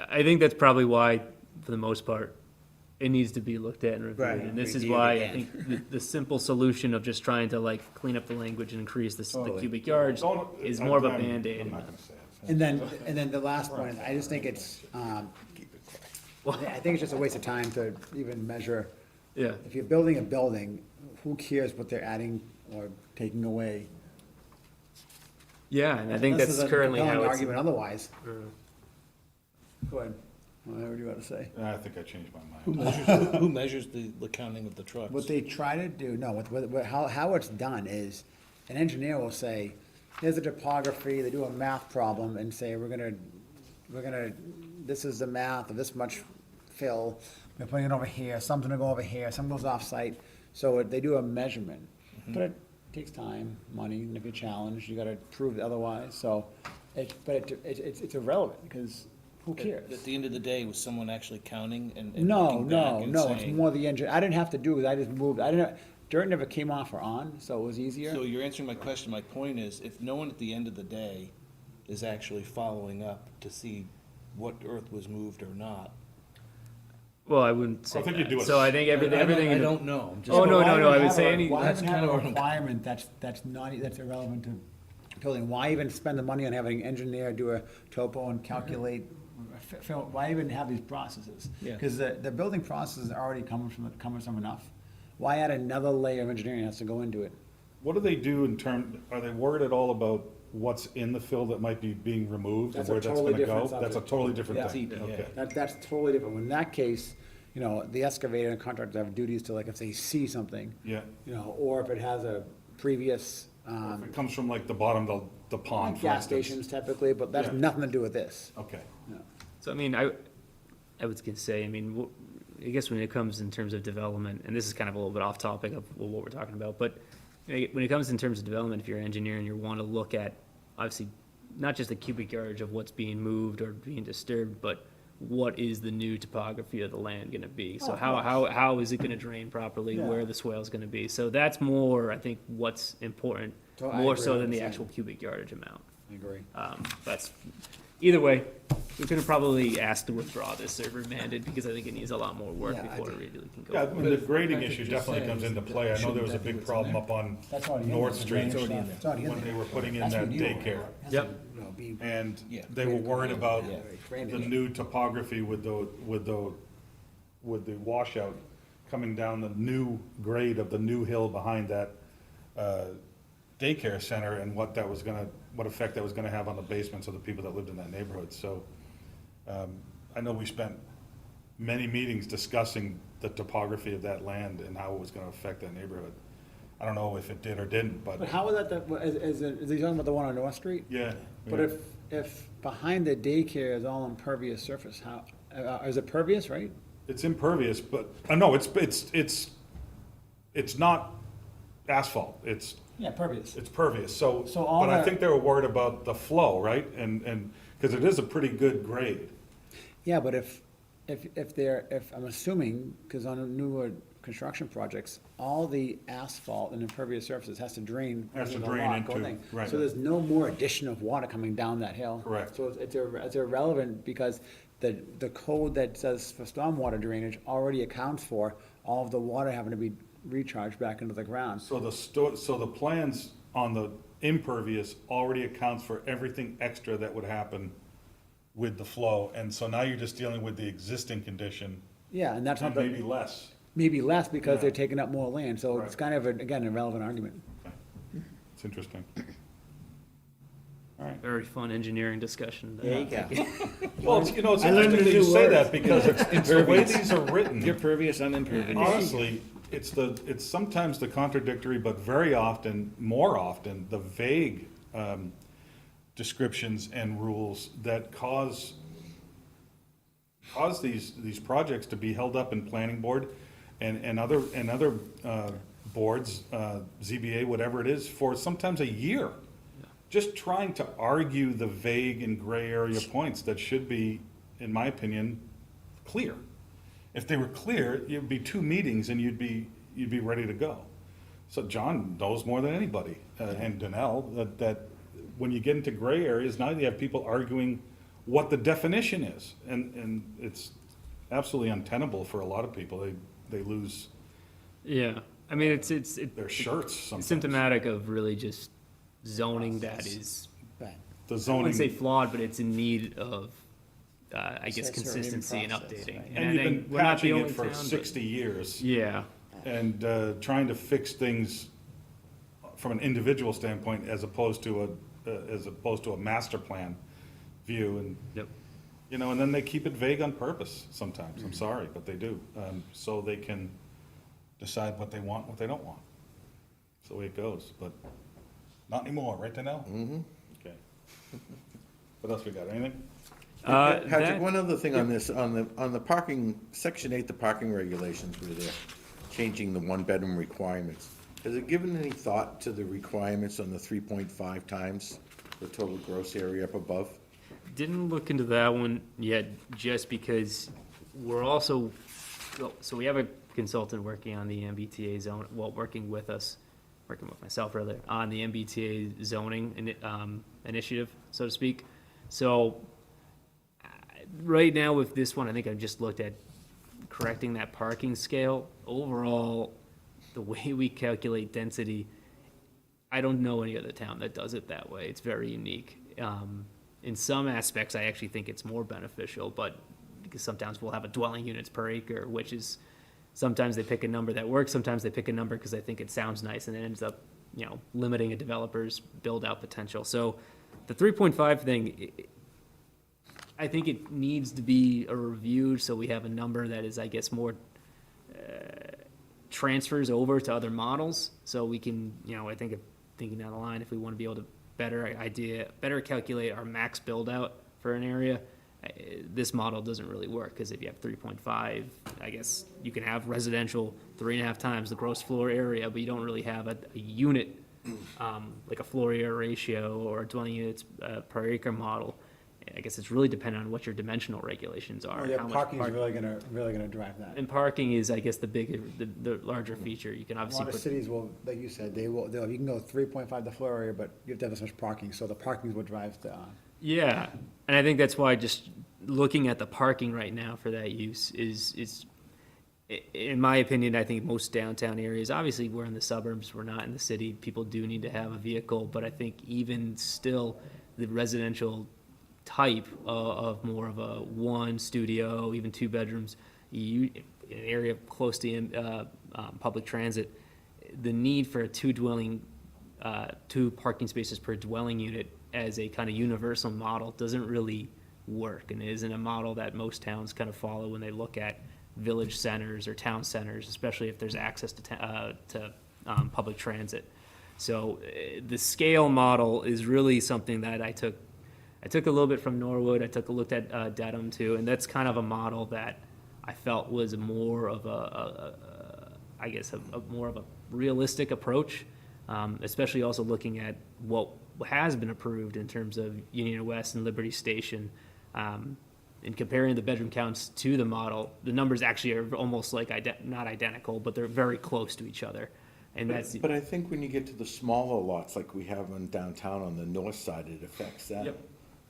I think that's probably why, for the most part, it needs to be looked at and Right. reviewed. And this is Reviewed why I again. think the simple solution of just trying to like clean up the language and increase the Totally. cubic yards Don't- is more of a I'm Band-Aid. not gonna say it. And then the last point, is I just think it's, I think it's just a waste of time to even measure. Yeah, If you're building a building, who cares what they're adding or taking away? yeah, and I think Unless that's there's a currently how compelling it's. argument otherwise. Go ahead, whatever you want to say. I think I changed my Who mind. measures, who measures the counting of the trucks? What they try to do, no, how it's done is, an engineer will say, here's the topography, they do a math problem and say, we're gonna, this is the math of this much fill, we're putting it over here, some's gonna go over here, some goes off-site, so they do a measurement. But it takes time, money, and if you're challenged, you gotta prove otherwise, so, it's irrelevant, because who cares? At the end of the day, was someone actually counting and No, looking back no, and no, it's saying- more the engine, I didn't have to do it, I just moved, dirt never came off or on, so it was easier. So you're answering my question. My point is, if no one at the end of the day is actually following up to see what earth was moved or not. Well, I wouldn't say I think you that. do a So I think everything. I in the- don't know. I'm just- Oh, no, Why no, even no, I would have say a- any, Why that's even have kinda a what I'm- requirement that's irrelevant to building? Why even spend the money on having an engineer do a topo and calculate? Why even have these processes? Yeah. Because the building process is already cumbersome enough. Why add another layer of engineering that has to go into it? What do they do are they worried at all about what's in the fill that might be being removed and That's a where that's totally gonna different go? That's a subject. totally different Yeah. thing, Yeah. okay. That's totally different. In that case, the excavator and contractors have duties to, like, if they see something, Yeah. or if it has a previous, If it comes from like the bottom of the pond, for gas instance. stations typically, but that's Yeah. nothing to do with this. Okay. so I mean, I was gonna say, I mean, I guess when it comes in terms of development, and this is kind of a little bit off topic of what we're talking about, but when it comes in terms of development, if you're an engineer and you want to look at, obviously, not just the cubic yardage of what's being moved or being disturbed, but what is the new topography of the land gonna be? So Oh, of how is it gonna drain properly, Yeah. where the swale's gonna be? So that's more, I think, what's important, So I more agree so than the 100%. actual cubic yardage amount. I agree. That's, either way, we're gonna probably ask to withdraw this or remand it, because I think it needs a lot more work Yeah, I before it think- really can Yeah, go. and the grading But if issue you definitely say comes is into that play. I know shouldn't there was a that be big what's in problem there? up on That's already in North there. Street It's already in there. It's already in when there. they were putting in That's that what you want. daycare. That's Yep. what, you know, be- And Yeah. they were worried about Yeah. the Drainage. new topography with the washout coming down the new grade of the new hill behind that daycare center, and what effect that was gonna have on the basements of the people that lived in that neighborhood. So, I know we spent many meetings discussing the topography of that land and how it was gonna affect that neighborhood. I don't know if it did or didn't, but, But how is that, is he talking about the one on North Street? yeah. But yeah. if behind the daycare is all impervious surface, how, is it pervious, right? It's impervious, but, no, it's not asphalt, it's Pervious. pervious, so, So all but I that- think they were worried about the flow, right? Because it is a pretty good grade. Yeah, but if I'm assuming, because on newer construction projects, all the asphalt and impervious surfaces has to drain. Has to into the drain lot, go into- thing. right. So there's no more addition of water coming down that hill. Correct. So it's irrelevant, because the code that says for stormwater drainage already accounts for all of the water having to be recharged back into the ground. So the plans on the impervious already accounts for everything extra that would happen with the flow, and so now you're just dealing with the existing condition, Yeah, and that's not and maybe the, less. maybe less because Yeah. they're taking up more land, so it's Right. kind of, again, an irrelevant argument. It's interesting. Very fun engineering discussion. There you go. Well, it's I learned interesting a that you new say word. that, because it's the way these are written. You're pervious, I'm impervious. Honestly, it's sometimes the contradictory, but very often, more often, the vague descriptions and rules that cause these projects to be held up in planning board and other boards, ZBA, whatever it is, for sometimes a year. Just trying to argue the vague and gray area points that should be, in my opinion, clear. If they were clear, it'd be 2 meetings and you'd be ready to go. So John knows more than anybody, and Danell, that when you get into gray areas, now you have people arguing what the definition is. And it's absolutely untenable for a lot of people. They lose Yeah, I mean, it's their shirts sometimes. symptomatic of really just zoning that is, The I wouldn't zoning, say flawed, but it's in need of, I guess, It's a review consistency and process, updating. right? I and you've been think we're not the patching only it for town, but- 60 years. Yeah, And trying to fix things from an individual standpoint as opposed to a master plan view, and, yep. and then they keep it vague on purpose sometimes, I'm sorry, but they do, so they can decide what they want, what they don't want. That's the way it goes, but not anymore, right, Danell? Mm-hmm. Okay. What else we got, anything? Patrick, that- one other thing on this, on the parking, section 8, the parking regulations, where they're changing the one-bedroom requirements. Has it given any thought to the requirements on the 3.5 times the total gross area up above? Didn't look into that one yet, just because we're also, so we have a consultant working on the MBTA zone, well, working with myself rather, on the MBTA zoning initiative, so to speak. So, right now with this one, I think I've just looked at correcting that parking scale. Overall, the way we calculate density, I don't know any other town that does it that way. It's very unique. In some aspects, I actually think it's more beneficial, but because some towns will have a dwelling units per acre, which is, sometimes they pick a number that works, sometimes they pick a number because they think it sounds nice, and it ends up, limiting a developer's build-out potential. So the 3.5 thing, I think it needs to be reviewed, so we have a number that is, I guess, more transfers over to other models, so we can, I think of thinking down the line, if we want to be able to better calculate our max build-out for an area, this model doesn't really work, because if you have 3.5, I guess you can have residential 3.5 times the gross floor area, but you don't really have a unit, like a floor area ratio or dwelling units per acre model. I guess it's really dependent on what your dimensional regulations are. Well, and yeah, how much parking's parking- really gonna drive that. And parking is, I guess, the bigger, the larger feature. You can A obviously lot of put, cities will, like you said, you can go 3.5 the floor area, but you have to have as much parking, so the parking is what drives the, yeah, and I think that's why just looking at the parking right now for that use is, in my opinion, I think most downtown areas, obviously, we're in the suburbs, we're not in the city, people do need to have a vehicle, but I think even still, the residential type of more of a one studio, even two bedrooms, an area close to public transit, the need for a two parking spaces per dwelling unit as a kind of universal model doesn't really work, and isn't a model that most towns kind of follow when they look at village centers or town centers, especially if there's access to public transit. So the scale model is really something that I took a little bit from Norwood. I took a look at Dedham too, and that's kind of a model that I felt was more of a more of a realistic approach, especially also looking at what has been approved in terms of Union West and Liberty Station. In comparing the bedroom counts to the model, the numbers actually are almost like not identical, but they're very close to each other. And that's, But I think when you get to the smaller lots, like we have in downtown on the north side, it affects that. Yep.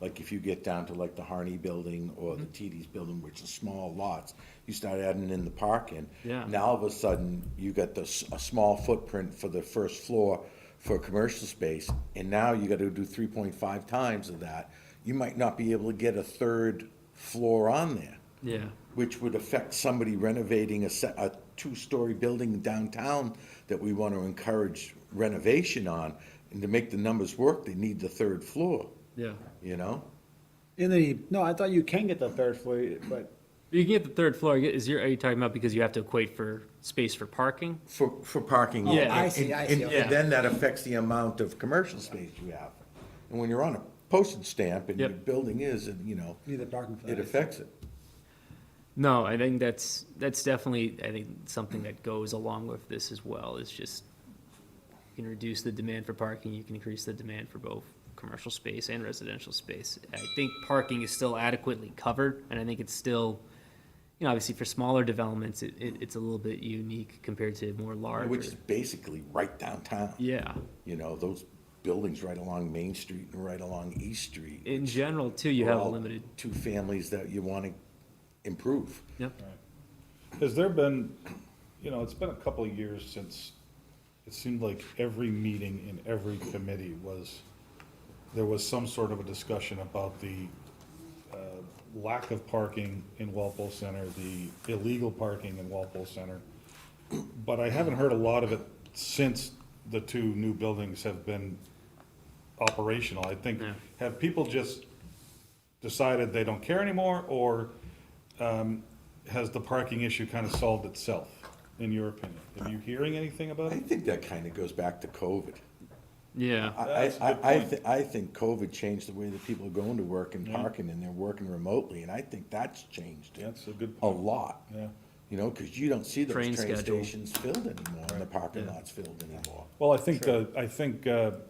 Like if you get down to like the Harney Building or the TD's Building, which are small lots, you start adding in the parking. Yeah. Now all of a sudden, you got a small footprint for the first floor for commercial space, and now you gotta do 3.5 times of that. You might not be able to get a third floor on there, yeah. which would affect somebody renovating a two-story building downtown that we want to encourage renovation on. And to make the numbers work, they need the third floor, Yeah. you know? no, I thought you can get the third floor, but You can get the third floor. Are you talking about because you have to equate for space for parking? For parking. Oh, I see, And okay. then that affects the amount of commercial space you have. And when you're on a postage stamp and your Yep. building is, and you know, need the parking for it that. affects it. No, I think that's definitely, I think, something that goes along with this as well, is just, you can reduce the demand for parking, you can increase the demand for both commercial space and residential space. I think parking is still adequately covered, and I think it's still, you know, obviously for smaller developments, it's a little bit unique compared to more larger. Which is basically right downtown. Yeah, You know, those buildings right along Main Street and right along East Street. in general, too, you are have a all limited, Two families that you want to improve. yep. Has there been, you know, it's been a couple of years since it seemed like every meeting in every committee there was some sort of a discussion about the lack of parking in Walpole Center, the illegal parking in Walpole Center. But I haven't heard a lot of it since the two new buildings have been operational. I think, Yeah. have people just decided they don't care anymore, or has the parking issue kind of solved itself, in your opinion? Are you hearing anything about I it? think that kind of goes back to COVID. Yeah, That's a good point. I think COVID changed the way that people are going to work and parking, and they're working remotely, and I think that's changed That's a good a point. lot. Yeah. You know, because you don't see those Train train schedule. stations filled anymore, and the parking Yeah. lots filled anymore. Well, I think the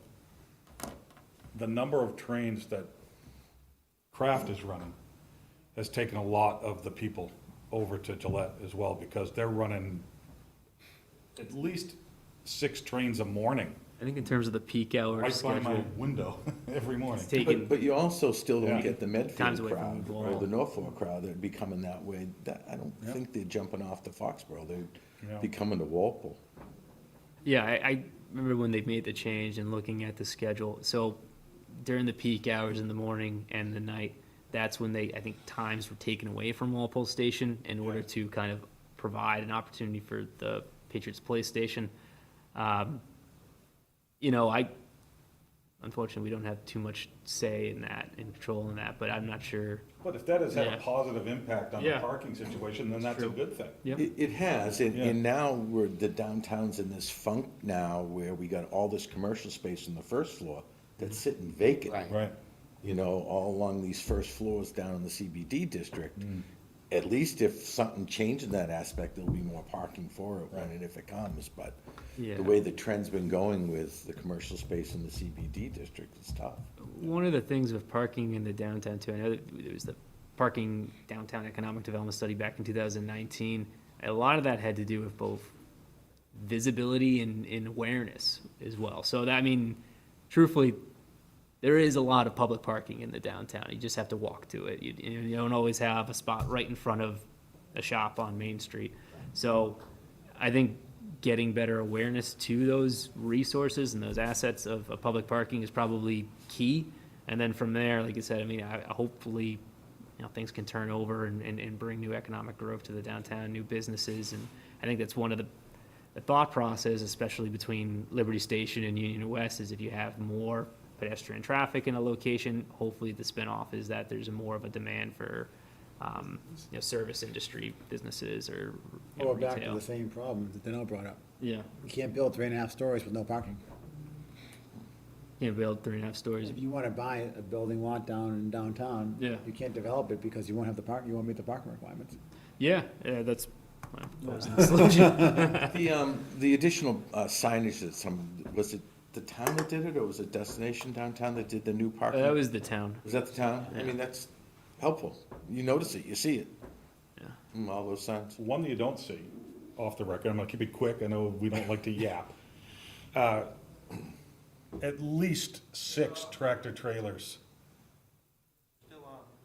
number of trains that Kraft is running has taken a lot of the people over to Gillette as well, because they're running at least 6 trains a morning, I think in terms of the peak hour right by my schedule, window every morning. it's taken, But you also still Yeah. don't get the Times Medfield away from crowd, the or wall. the Norfolk crowd that'd be coming that way. That, I don't Yeah. think they're jumping off to Foxborough, they'd Yeah. be coming to Walpole. yeah, I remember when they made the change and looking at the schedule. So during the peak hours in the morning and the night, that's when I think times were taken away from Walpole Station in order Yeah. to kind of provide an opportunity for the Patriots Place Station. You know, unfortunately, we don't have too much say in that, and control in that, but I'm not sure. But if that has had Yeah. a positive impact on the Yeah. parking situation, then that's a True. good thing. Yep. It has, and, Yeah. and now the downtown's in this funk now where we got all this commercial space on the first floor that's sitting vacant. Right. Right. You know, all along these first floors down in the CBD district. at least if something changed in that aspect, there'll be more parking for it when and if it comes, but Yeah. the way the trend's been going with the commercial space in the CBD district is tough. One of the things with parking in the downtown too, I know that there was the parking downtown economic development study back in 2019. A lot of that had to do with both visibility and awareness as well. So that, I mean, truthfully, there is a lot of public parking in the downtown. You just have to walk to it. You don't always have a spot right in front of a shop on Main Street. So I think getting better awareness to those resources and those assets of public parking is probably key. And then from there, like I said, I mean, hopefully, things can turn over and bring new economic growth to the downtown, new businesses. And I think that's one of the thought process, especially between Liberty Station and Union West, is if you have more pedestrian traffic in a location, hopefully the spinoff is that there's more of a demand for, service industry businesses or Or back to retail. the same problem that Danell brought up. Yeah, You can't build 3.5 stories with no parking. build 3.5 stories. If you wanna buy a building lot down in downtown. Yeah. You can't develop it because you won't have the park, you won't meet the parking requirements. Yeah, that's my proposing solution. The additional signage that was it the town that did it, or was it Destination Downtown that did the new parking? That was the town. Was that the town? I Yeah. mean, that's helpful. You notice it, you see it. Yeah. All those signs. One that you don't see, off the record, I'm gonna keep it quick, I know we don't like to yap. At least 6 tractor trailers.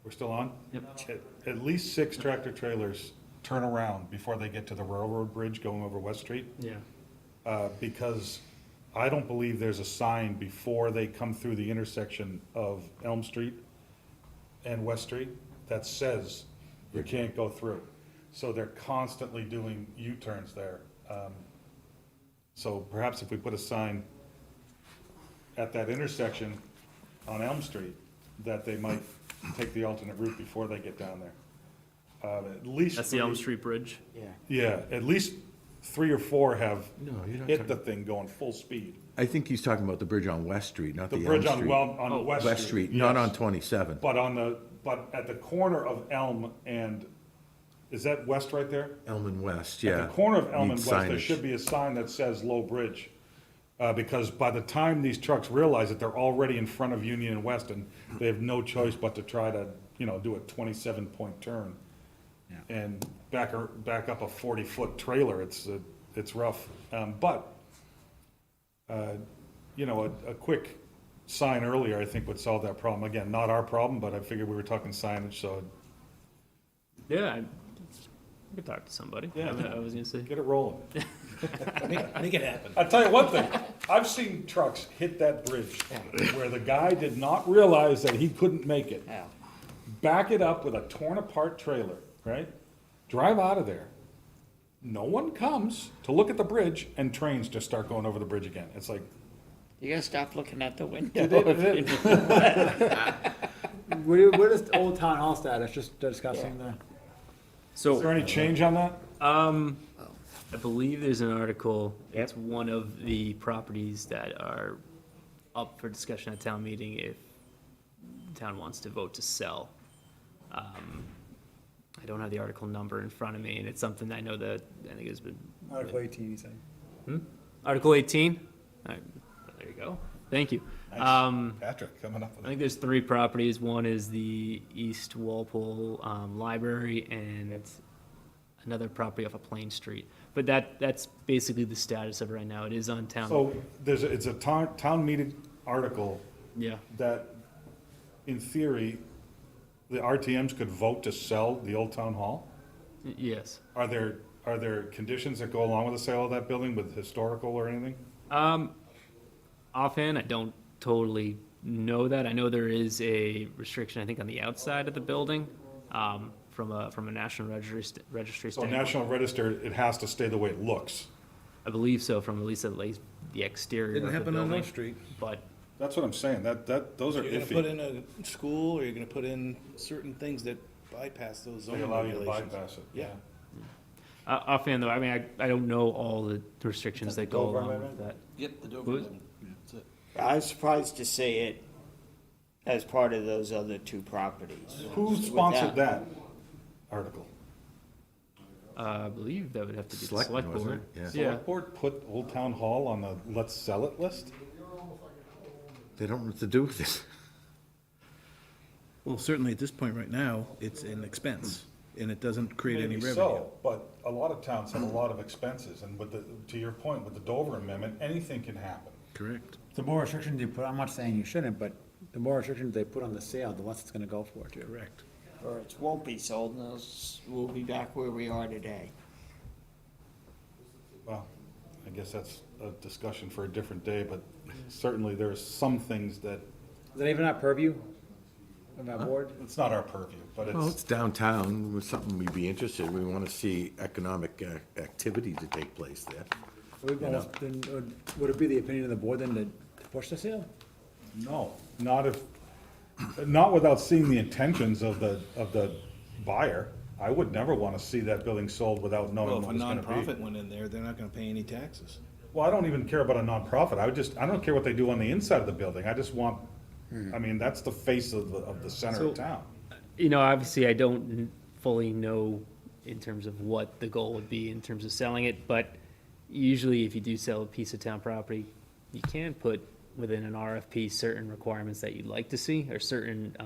We're still on? Yep. At least 6 tractor trailers turn around before they get to the railroad bridge going over West Street. Yeah. Because I don't believe there's a sign before they come through the intersection of Elm Street and West Street that says you can't go through. So they're constantly doing U-turns there. So perhaps if we put a sign at that intersection on Elm Street, that they might take the alternate route before they get down there. At least. That's the Elm 3 Street Bridge. Yeah. Yeah, at least 3 or 4 have No, you're not hit the talking, thing going full speed. I think he's talking about the bridge on West Street, not The the Elm bridge on, Street. well, on West Street. West Street, not on yes. 27. But at the corner of Elm and, is that west right there? Elm and West, At yeah. the corner of Elm and Needs West, there signage. should be a sign that says low bridge. Because by the time these trucks realize it, they're already in front of Union and West, and they have no choice but to try to, do a 27-point turn. Yeah. And back up a 40-foot trailer, it's rough. But a quick sign earlier, I think, would solve that problem. Again, not our problem, but I figured we were talking signage, so Yeah, I could talk to somebody. Yeah. I was gonna say. get it rolling. Make it happen. I'll tell you one thing, I've seen trucks hit that bridge where the guy did not realize that he couldn't make it. Yeah. Back it up with a torn apart trailer, right? Drive out of there. No one comes to look at the bridge, and trains just start going over the bridge again. It's like, You gotta stop looking at the window. What is Old Town Hall status, just discussing the, is there any change on that? I believe there's an article, it's one of the properties that are up for discussion at town meeting if the town wants to vote to sell. I don't have the article number in front of me, and it's something I know that, I think it's been, Article 18, you said. Article 18? There you go, thank you. Patrick coming up I with think there's 3 properties. One is the East Walpole Library and another property off of Plain Street. But that's basically the status of it right now. It is on town. So it's a town meeting article Yeah. that, in theory, the RTMs could vote to sell the old town hall? Yes. Are there conditions that go along with the sale of that building with historical or anything? Offhand, I don't totally know that. I know there is a restriction, I think, on the outside of the building, from a national registry So standpoint. National Register, it has to stay the way it looks. I believe so, from at least the exterior Didn't of the happen on building. North Street. But That's what I'm saying, those are You're gonna put iffy. in a school, or you're gonna put in certain things that bypass those They zoning allow you to regulations. bypass it. Yeah. offhand, though, I mean, I don't know all the restrictions that go Dover along with Amendment? that. Yep, the Dover Who is- Amendment. That's it. I was surprised to see it as part of those other 2 properties. Who With sponsored that article? I believe that would have to be the Selectmen, select wasn't board. it? Yeah. Yeah, Select board put Old Town Hall on the let's sell it list? They don't know what to do with it. Well, certainly at this point right now, it's an expense, and it doesn't create any Maybe revenue. so, but a lot of towns have a lot of expenses, and with the, to your point, with the Dover Amendment, anything can happen. Correct. The more restrictions you put, I'm not saying you shouldn't, but the more restrictions they put on the sale, the less it's gonna go for too. Correct. Or it won't be sold, and we'll be back where we are today. Well, I guess that's a discussion for a different day, but certainly there are some things that, Is that even our purview of our board? it's not our purview, but Well, it's, it's downtown, it was something we'd be interested, we want to see economic activity to take place there. Would it be the opinion of the board then to push the sale? no, not if, not without seeing the intentions of the buyer. I would never want to see that building sold without Well, knowing if a what it's gonna be. nonprofit went in there, they're not gonna pay any taxes. Well, I don't even care about a nonprofit. I don't care what they do on the inside of the building. I just want, I mean, that's the face of the center So- of town. you know, obviously, I don't fully know in terms of what the goal would be in terms of selling it, but usually if you do sell a piece of town property, you can put within an RFP certain requirements that you'd like to see, or certain,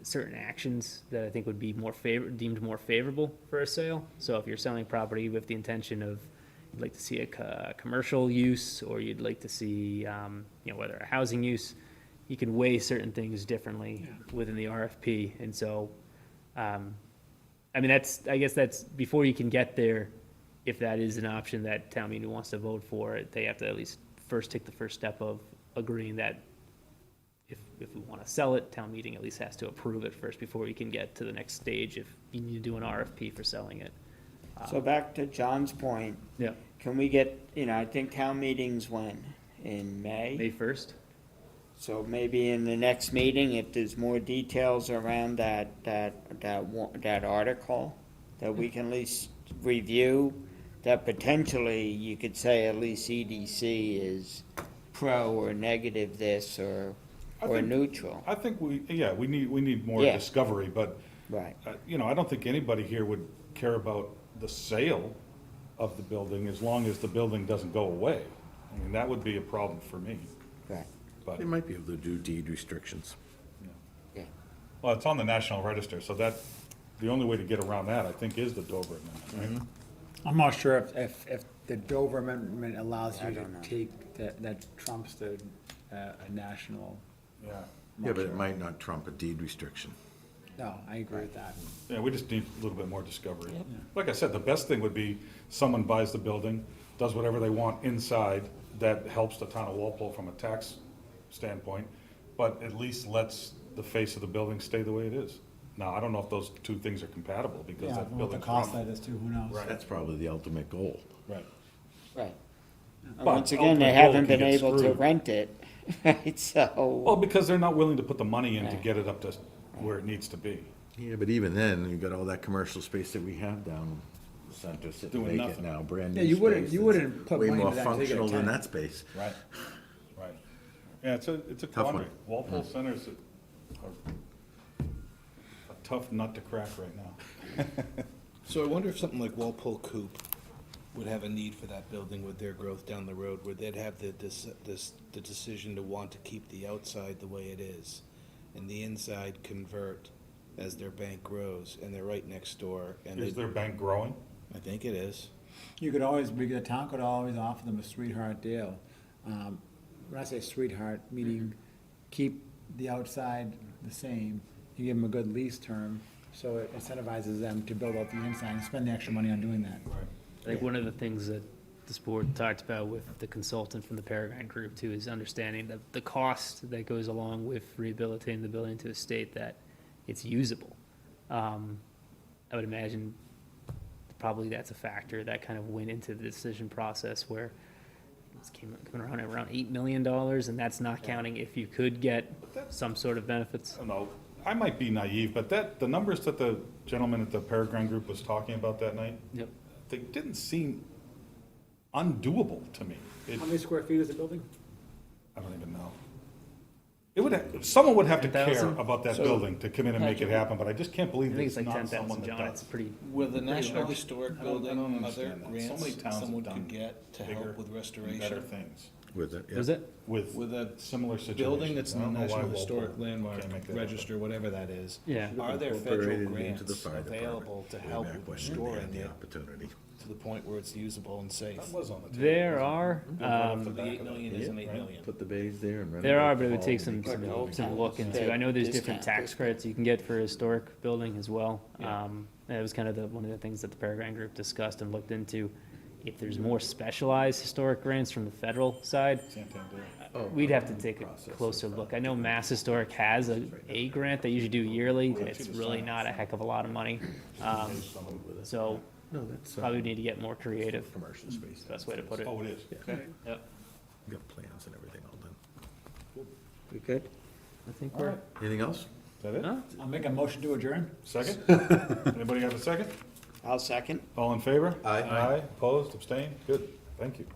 certain actions that I think would be deemed more favorable for a sale. So if you're selling property with the intention of, you'd like to see a commercial use, or you'd like to see, you know, whether a housing use, you can weigh certain things differently within the RFP. And so, I mean, I guess that's, before you can get there, if that is an option that town meeting wants to vote for, they have to at least first take the first step of agreeing that if we want to sell it, town meeting at least has to approve it first before you can get to the next stage if you need to do an RFP for selling it. So back to John's point, Yeah. can we get, I think town meetings when? In May May? 1st? So maybe in the next meeting, if there's more details around that article, that we can at least review, that potentially you could say at least EDC is pro or negative this or think- neutral. I think we need more Yeah. discovery, but, Right. I don't think anybody here would care about the sale of the building as long as the building doesn't go away. I mean, that would be a problem for me, Right. but, They might be able to do deed restrictions. Yeah. well, it's on the National Register, so that, the only way to get around that, I think, is the Dover Amendment, right? I'm not sure if the Dover Amendment allows I you to don't know. take, that trumps the, a national. Yeah. Yeah, but it might not trump a deed restriction. No, I agree with that. Yeah, we just need a little bit more discovery. Like I said, the best thing would be someone buys the building, does whatever they want inside, that helps the town of Walpole from a tax standpoint, but at least lets the face of the building stay the way it is. Now, I don't know if those two things are compatible, because Yeah, that what the building's cost wrong. that is too, who knows? Right. That's probably the ultimate goal. Right. Right. But Once again, they ultimate goal haven't can been get able to screwed. rent it, right, Well, so, because they're not willing to put the money in to Right. get it up to where it needs to be. Yeah, but even then, you've got all that commercial space that we have down the center sitting Doing vacant nothing. now, brand new Yeah, space. you wouldn't that's put way money more into that until you get a functional than tenant. that space. Right. Right. Yeah, it's a Tough one. quandary. Walpole Center's a tough nut to crack right now. So I wonder if something like Walpole Coop would have a need for that building with their growth down the road, where they'd have the decision to want to keep the outside the way it is, and the inside convert as their bank grows, and they're right next door, and Is they, their bank growing? I think it is. You could always, the town could always offer them a sweetheart deal. When I say sweetheart, meaning keep the outside the same, you give them a good lease term, so it incentivizes them to build out the inside and spend the extra money on doing that. Right. I think one of the things that this board talked about with the consultant from the Paragon Group too is understanding the cost that goes along with rehabilitating the building to a state that it's usable. I would imagine probably that's a factor that kind of went into the decision process where it's coming around $8 million, and that's not counting if you could get some sort of benefits. I don't know, I might be naive, but the numbers that the gentleman at the Peregrine Group was talking about that night, Yep. they didn't seem undoable to me. How many square feet is the building? I don't even know. It would, someone would have to care 10,000? about that building to come in and make it happen, but I just can't I believe think it's it's like not someone 10,000, that John, it's does. pretty, With the National large. Historic I don't Building, other understand that. So many grants towns have someone done could get to bigger help with and better restoration. things With it, yeah. was it? With a similar situations. building that's I don't know why National Walpole Historic Landmark, can't make that happen. register, whatever that is. Yeah. Are there Incorporated federal into the grants fire department available to way help back with when they restoring had the it opportunity. to the point where it's usable and safe? That was on the table. There are, So the 8 million isn't 8 million. Put the bays there and. there are, but it would take renovate some, the whole some look into. I know there's different tax credits you can get for a historic building as well. That was kind of one of the things that the Peregrine Group discussed and looked into. If there's more specialized historic grants from the federal side, Santander. we'd have to take a closer look. I know Mass Historic has a grant they usually do yearly. It's really not a heck of a lot of money. So No, that's, probably need to get more creative. commercial space. Best way to put it. Oh, it is, okay. Yep. We got plans and everything all done. We good? I think we're, Anything else? Is that it? huh? I'll make a motion to adjourn. Second? Anybody have a second? I'll second. All in favor? Aye. Aye, opposed, abstained? Good, thank you.